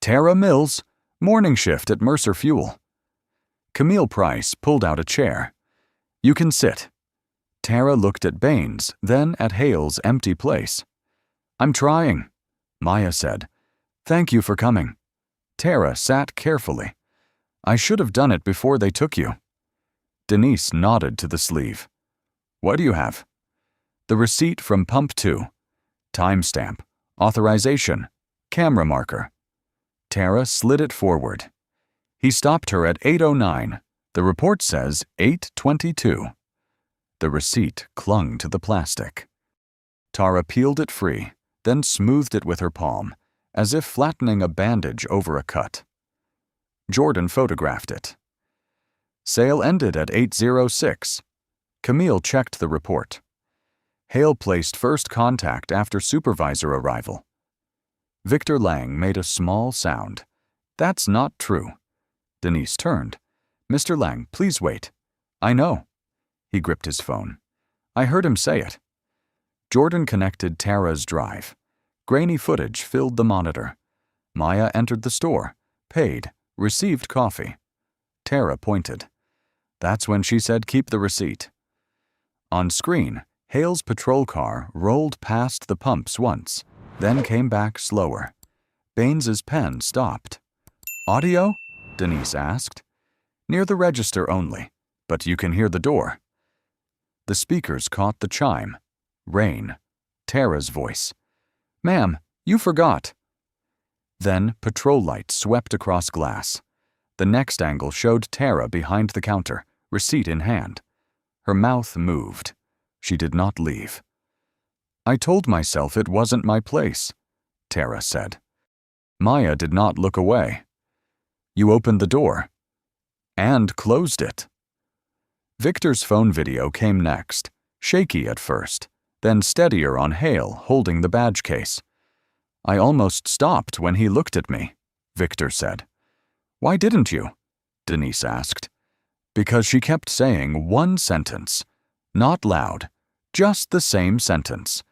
"Tara Mills, morning shift at Mercer Fuel." Camille Price pulled out a chair. "You can sit." Tara looked at Baines, then at Hale's empty place. "I'm trying," Maya said. "Thank you for coming." Tara sat carefully. "I should have done it before they took you." Denise nodded to the sleeve. "What do you have?" "The receipt from Pump 2. Timestamp, authorization, camera marker." Tara slid it forward. "He stopped her at 8:09. The report says 8:22. The receipt clung to the plastic. Tara peeled it free, then smoothed it with her palm, as if flattening a bandage over a cut. Jordan photographed it. Sale ended at 8:06. Camille checked the report. Hale placed first contact after supervisor arrival. Victor Lang made a small sound. "That's not true." Denise turned. "Mr. Lang, please wait." "I know." He gripped his phone. "I heard him say it." Jordan connected Tara's drive. Grainy footage filled the monitor. Maya entered the store, paid, received coffee. Tara pointed. That's when she said keep the receipt. On screen, Hale's patrol car rolled past the pumps once, then came back slower. Baines's pen stopped. Audio? Denise asked. Near the register only, but you can hear the door. The speakers caught the chime. Rain. Tara's voice. Ma'am, you forgot. Then patrol lights swept across glass. The next angle showed Tara behind the counter, receipt in hand. Her mouth moved. She did not leave. I told myself it wasn't my place, Tara said. Maya did not look away. You opened the door. And closed it. Victor's phone video came next, shaky at first, then steadier on Hale holding the badge case. I almost stopped when he looked at me, Victor said. Why didn't you? Denise asked. Because she kept saying one sentence. Not loud, just the same sentence.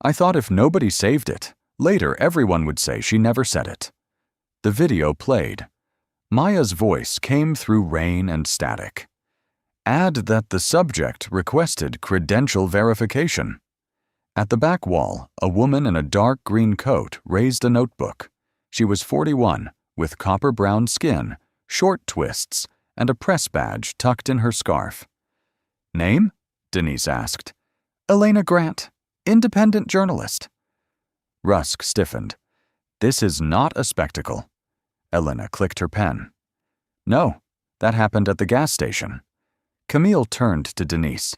I thought if nobody saved it, later everyone would say she never said it. The video played. Maya's voice came through rain and static. Add that the subject requested credential verification. At the back wall, a woman in a dark green coat raised a notebook. She was 41, with copper-brown skin, short twists, and a press badge tucked in her scarf. Name? Denise asked. Elena Grant, independent journalist. Rusk stiffened. This is not a spectacle. Elena clicked her pen. No, that happened at the gas station. Camille turned to Denise.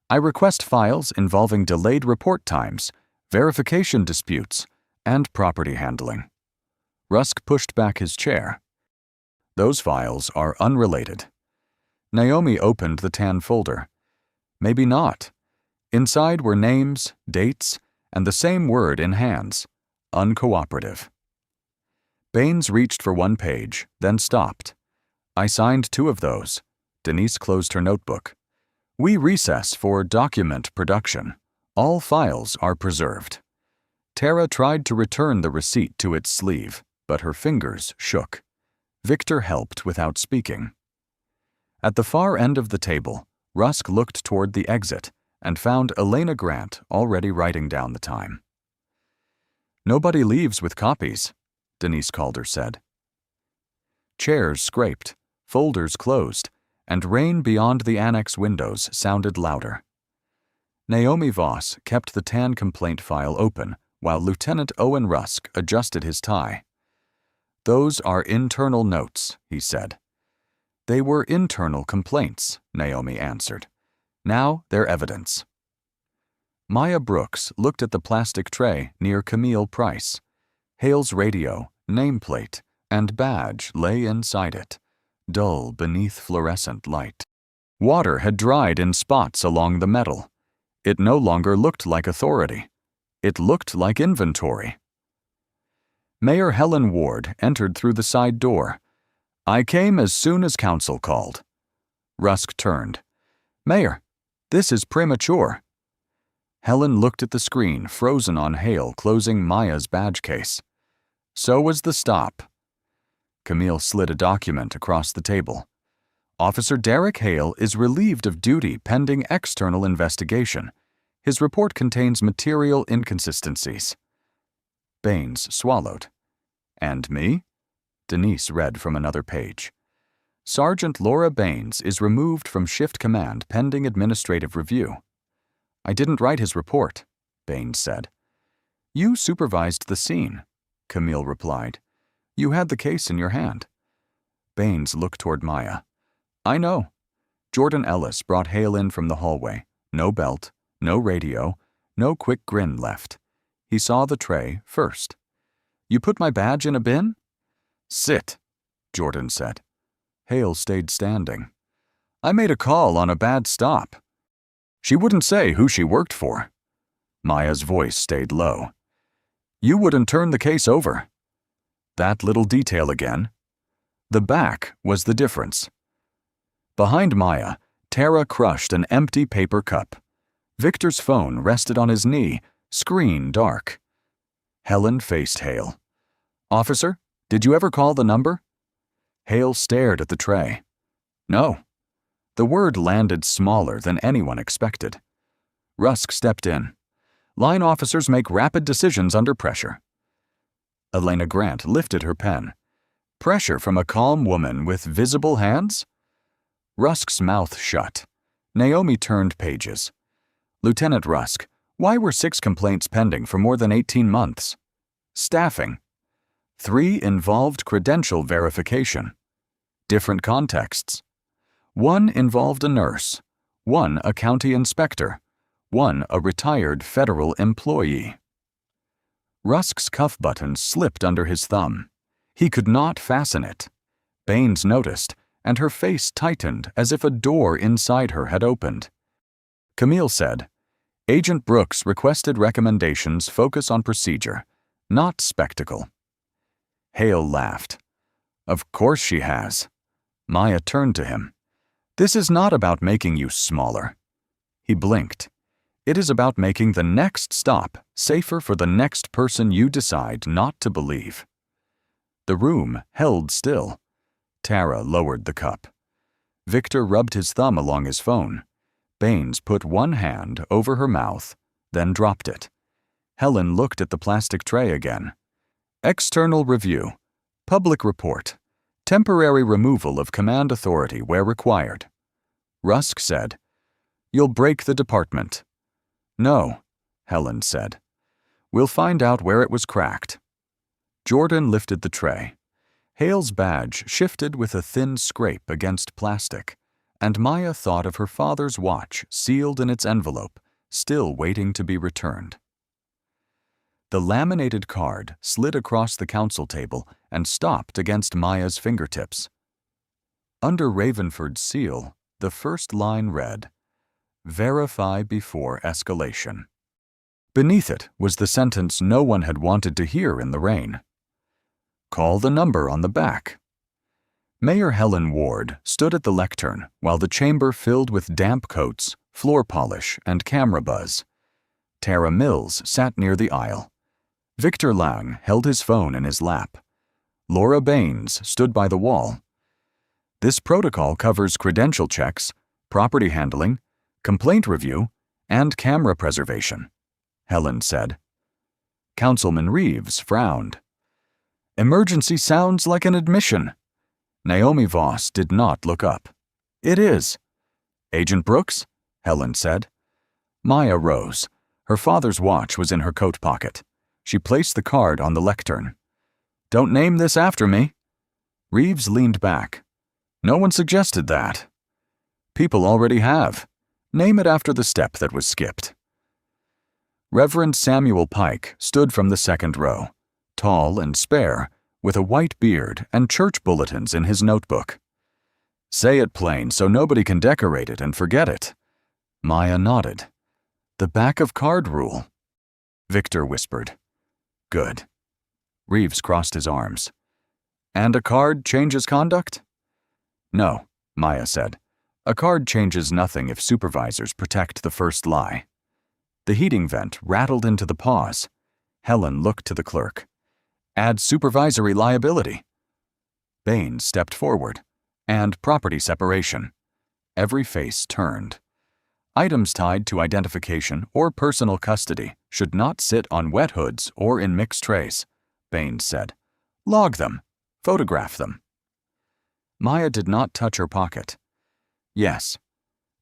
I request files involving delayed report times, verification disputes, and property handling. Rusk pushed back his chair. Those files are unrelated. Naomi opened the tan folder. Maybe not. Inside were names, dates, and the same word in hands. Uncooperative. Baines reached for one page, then stopped. I signed 2 of those. Denise closed her notebook. We recess for document production. All files are preserved. Tara tried to return the receipt to its sleeve, but her fingers shook. Victor helped without speaking. At the far end of the table, Rusk looked toward the exit and found Elena Grant already writing down the time. Nobody leaves with copies, Denise Calder said. Chairs scraped, folders closed, and rain beyond the annex windows sounded louder. Naomi Voss kept the tan complaint file open while Lieutenant Owen Rusk adjusted his tie. Those are internal notes, he said. They were internal complaints, Naomi answered. Now they're evidence. Maya Brooks looked at the plastic tray near Camille Price. Hale's radio, nameplate, and badge lay inside it, dull beneath fluorescent light. Water had dried in spots along the metal. It no longer looked like authority. It looked like inventory. Mayor Helen Ward entered through the side door. I came as soon as council called. Rusk turned. Mayor, this is premature. Helen looked at the screen frozen on Hale closing Maya's badge case. So was the stop. Camille slid a document across the table. Officer Derek Hale is relieved of duty pending external investigation. His report contains material inconsistencies. Baines swallowed. And me? Denise read from another page. Sergeant Laura Baines is removed from shift command pending administrative review. I didn't write his report, Baines said. You supervised the scene, Camille replied. You had the case in your hand. Baines looked toward Maya. I know. Jordan Ellis brought Hale in from the hallway. No belt, no radio, no quick grin left. He saw the tray first. You put my badge in a bin? Sit, Jordan said. Hale stayed standing. I made a call on a bad stop. She wouldn't say who she worked for. Maya's voice stayed low. You wouldn't turn the case over. That little detail again. The back was the difference. Behind Maya, Tara crushed an empty paper cup. Victor's phone rested on his knee, screen dark. Helen faced Hale. Officer, did you ever call the number? Hale stared at the tray. No. The word landed smaller than anyone expected. Rusk stepped in. Line officers make rapid decisions under pressure. Elena Grant lifted her pen. Pressure from a calm woman with visible hands? Rusk's mouth shut. Naomi turned pages. Lieutenant Rusk, why were 6 complaints pending for more than 18 months? Staffing. 3 involved credential verification. Different contexts. 1 involved a nurse. 1 a county inspector. 1 a retired federal employee. Rusk's cuff button slipped under his thumb. He could not fasten it. Baines noticed, and her face tightened as if a door inside her had opened. Camille said, Agent Brooks requested recommendations focus on procedure, not spectacle. Hale laughed. Of course she has. Maya turned to him. This is not about making you smaller. He blinked. It is about making the next stop safer for the next person you decide not to believe. The room held still. Tara lowered the cup. Victor rubbed his thumb along his phone. Baines put one hand over her mouth, then dropped it. Helen looked at the plastic tray again. External review. Public report. Temporary removal of command authority where required. Rusk said, You'll break the department. No, Helen said. We'll find out where it was cracked. Jordan lifted the tray. Hale's badge shifted with a thin scrape against plastic, and Maya thought of her father's watch sealed in its envelope, still waiting to be returned. The laminated card slid across the council table and stopped against Maya's fingertips. Under Ravenford's seal, the first line read, Verify before escalation. Beneath it was the sentence no one had wanted to hear in the rain. Call the number on the back. Mayor Helen Ward stood at the lectern while the chamber filled with damp coats, floor polish, and camera buzz. Tara Mills sat near the aisle. Victor Lang held his phone in his lap. Laura Baines stood by the wall. This protocol covers credential checks, property handling, complaint review, and camera preservation, Helen said. Councilman Reeves frowned. Emergency sounds like an admission. Naomi Voss did not look up. It is. Agent Brooks? Helen said. Maya rose. Her father's watch was in her coat pocket. She placed the card on the lectern. Don't name this after me. Reeves leaned back. No one suggested that. People already have. Name it after the step that was skipped. Reverend Samuel Pike stood from the second row, tall and spare, with a white beard and church bulletins in his notebook. Say it plain so nobody can decorate it and forget it. Maya nodded. The back of card rule. Victor whispered. Good. Reeves crossed his arms. And a card changes conduct? No, Maya said. A card changes nothing if supervisors protect the first lie. The heating vent rattled into the pause. Helen looked to the clerk. Add supervisory liability. Baines stepped forward. And property separation. Every face turned. Items tied to identification or personal custody should not sit on wet hoods or in mixed trays, Baines said. Log them. Photograph them. Maya did not touch her pocket. Yes.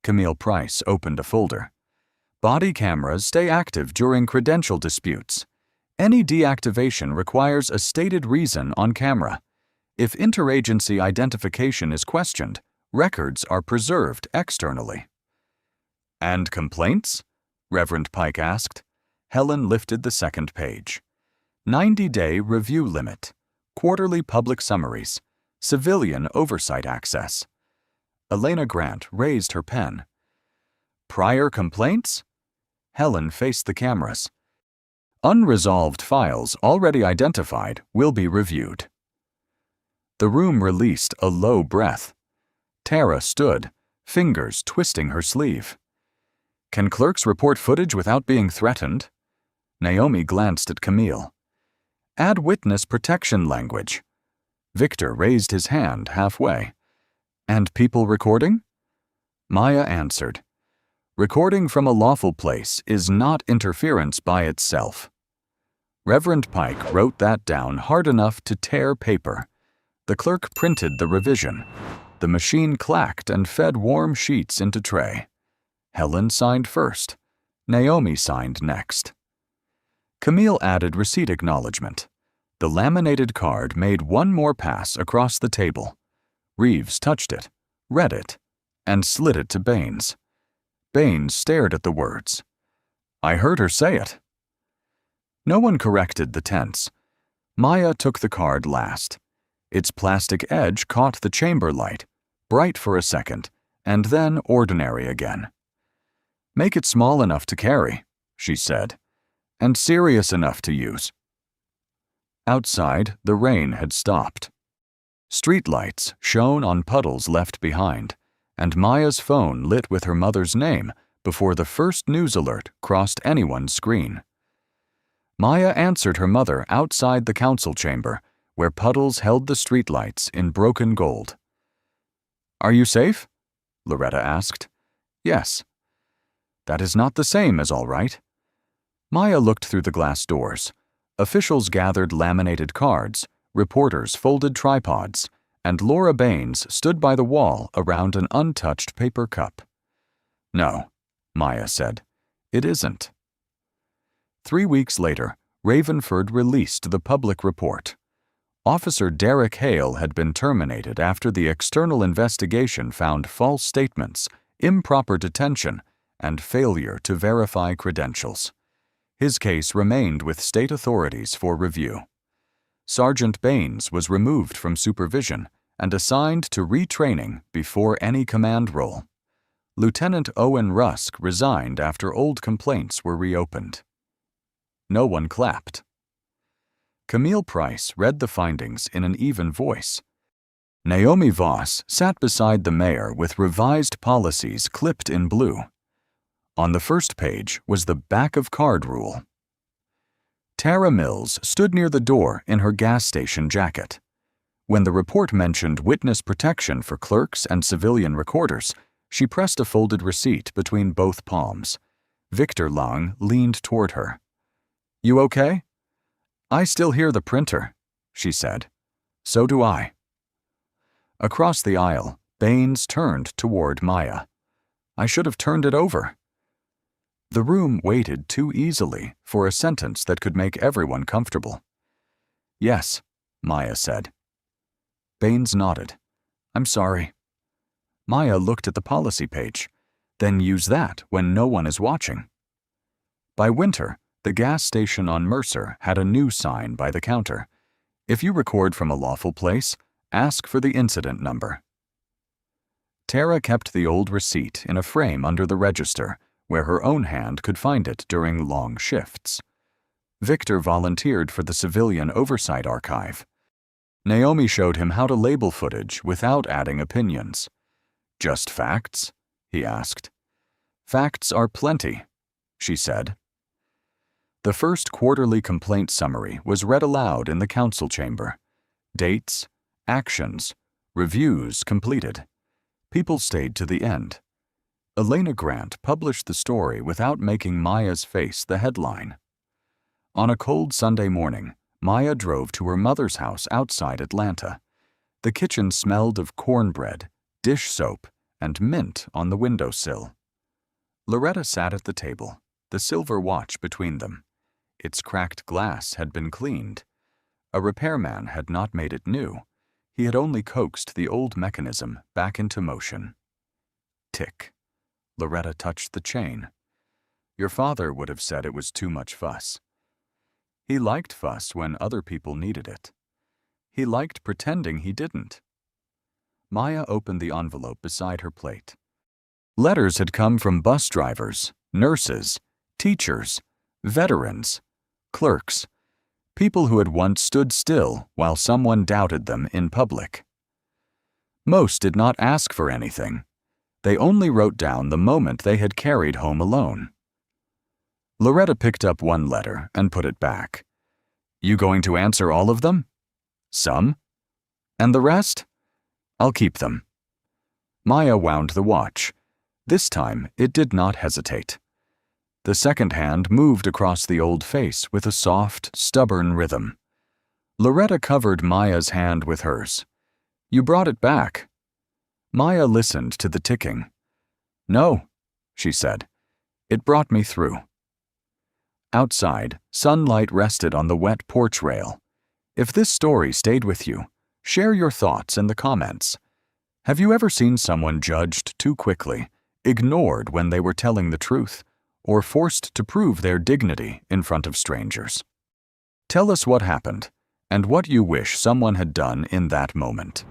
Camille Price opened a folder. Body cameras stay active during credential disputes. Any deactivation requires a stated reason on camera. If interagency identification is questioned, records are preserved externally. And complaints? Reverend Pike asked. Helen lifted the second page. 90-day review limit. Quarterly public summaries. Civilian oversight access. Elena Grant raised her pen. Prior complaints? Helen faced the cameras. Unresolved files already identified will be reviewed. The room released a low breath. Tara stood, fingers twisting her sleeve. Can clerks report footage without being threatened? Naomi glanced at Camille. Add witness protection language. Victor raised his hand halfway. And people recording? Maya answered, recording from a lawful place is not interference by itself. Reverend Pike wrote that down hard enough to tear paper. The clerk printed the revision. The machine clacked and fed warm sheets into tray. Helen signed first. Naomi signed next. Camille added receipt acknowledgement. The laminated card made one more pass across the table. Reeves touched it, read it, and slid it to Baines. Baines stared at the words. I heard her say it. No one corrected the tense. Maya took the card last. Its plastic edge caught the chamber light, bright for a second, and then ordinary again. Make it small enough to carry, she said, and serious enough to use. Outside, the rain had stopped. Streetlights shone on puddles left behind, and Maya's phone lit with her mother's name before the first news alert crossed anyone's screen. Maya answered her mother outside the council chamber, where puddles held the streetlights in broken gold. Are you safe? Loretta asked. Yes. That is not the same as all right. Maya looked through the glass doors. Officials gathered laminated cards, reporters folded tripods, and Laura Baines stood by the wall around an untouched paper cup. No, Maya said. It isn't. 3 weeks later, Ravenford released the public report. Officer Derek Hale had been terminated after the external investigation found false statements, improper detention, and failure to verify credentials. His case remained with state authorities for review. Sergeant Baines was removed from supervision and assigned to retraining before any command role. Lieutenant Owen Rusk resigned after old complaints were reopened. No one clapped. Camille Price read the findings in an even voice. Naomi Voss sat beside the mayor with revised policies clipped in blue. On the first page was the back of card rule. Tara Mills stood near the door in her gas station jacket. When the report mentioned witness protection for clerks and civilian recorders, she pressed a folded receipt between both palms. Victor Lang leaned toward her. You okay? I still hear the printer, she said. So do I. Across the aisle, Baines turned toward Maya. I should have turned it over. The room waited too easily for a sentence that could make everyone comfortable. Yes, Maya said. Baines nodded. I'm sorry. Maya looked at the policy page. Then use that when no one is watching. By winter, the gas station on Mercer had a new sign by the counter. If you record from a lawful place, ask for the incident number. Tara kept the old receipt in a frame under the register, where her own hand could find it during long shifts. Victor volunteered for the Civilian Oversight Archive. Naomi showed him how to label footage without adding opinions. Just facts? He asked. Facts are plenty, she said. The first quarterly complaint summary was read aloud in the council chamber. Dates, actions, reviews completed. People stayed to the end. Elena Grant published the story without making Maya's face the headline. On a cold Sunday morning, Maya drove to her mother's house outside Atlanta. The kitchen smelled of cornbread, dish soap, and mint on the windowsill. Loretta sat at the table, the silver watch between them. Its cracked glass had been cleaned. A repairman had not made it new. He had only coaxed the old mechanism back into motion. Tick. Loretta touched the chain. Your father would have said it was too much fuss. He liked fuss when other people needed it. He liked pretending he didn't. Maya opened the envelope beside her plate. Letters had come from bus drivers, nurses, teachers, veterans, clerks, people who had once stood still while someone doubted them in public. Most did not ask for anything. They only wrote down the moment they had carried home alone. Loretta picked up one letter and put it back. You going to answer all of them? Some? And the rest? I'll keep them. Maya wound the watch. This time, it did not hesitate. The second hand moved across the old face with a soft, stubborn rhythm. Loretta covered Maya's hand with hers. "You brought it back." Maya listened to the ticking. "No," she said. "It brought me through." Outside, sunlight rested on the wet porch rail. If this story stayed with you, share your thoughts in the comments. Have you ever seen someone judged too quickly, ignored when they were telling the truth, or forced to prove their dignity in front of strangers? Tell us what happened and what you wish someone had done in that moment.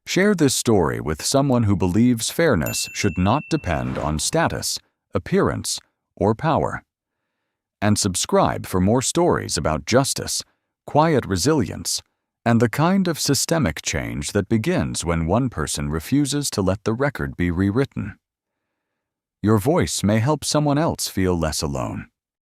Share this story with someone who believes fairness should not depend on status, appearance, or power. And subscribe for more stories about justice, quiet resilience, and the kind of systemic change that begins when one person refuses to let the record be rewritten. Your voice may help someone else feel less alone.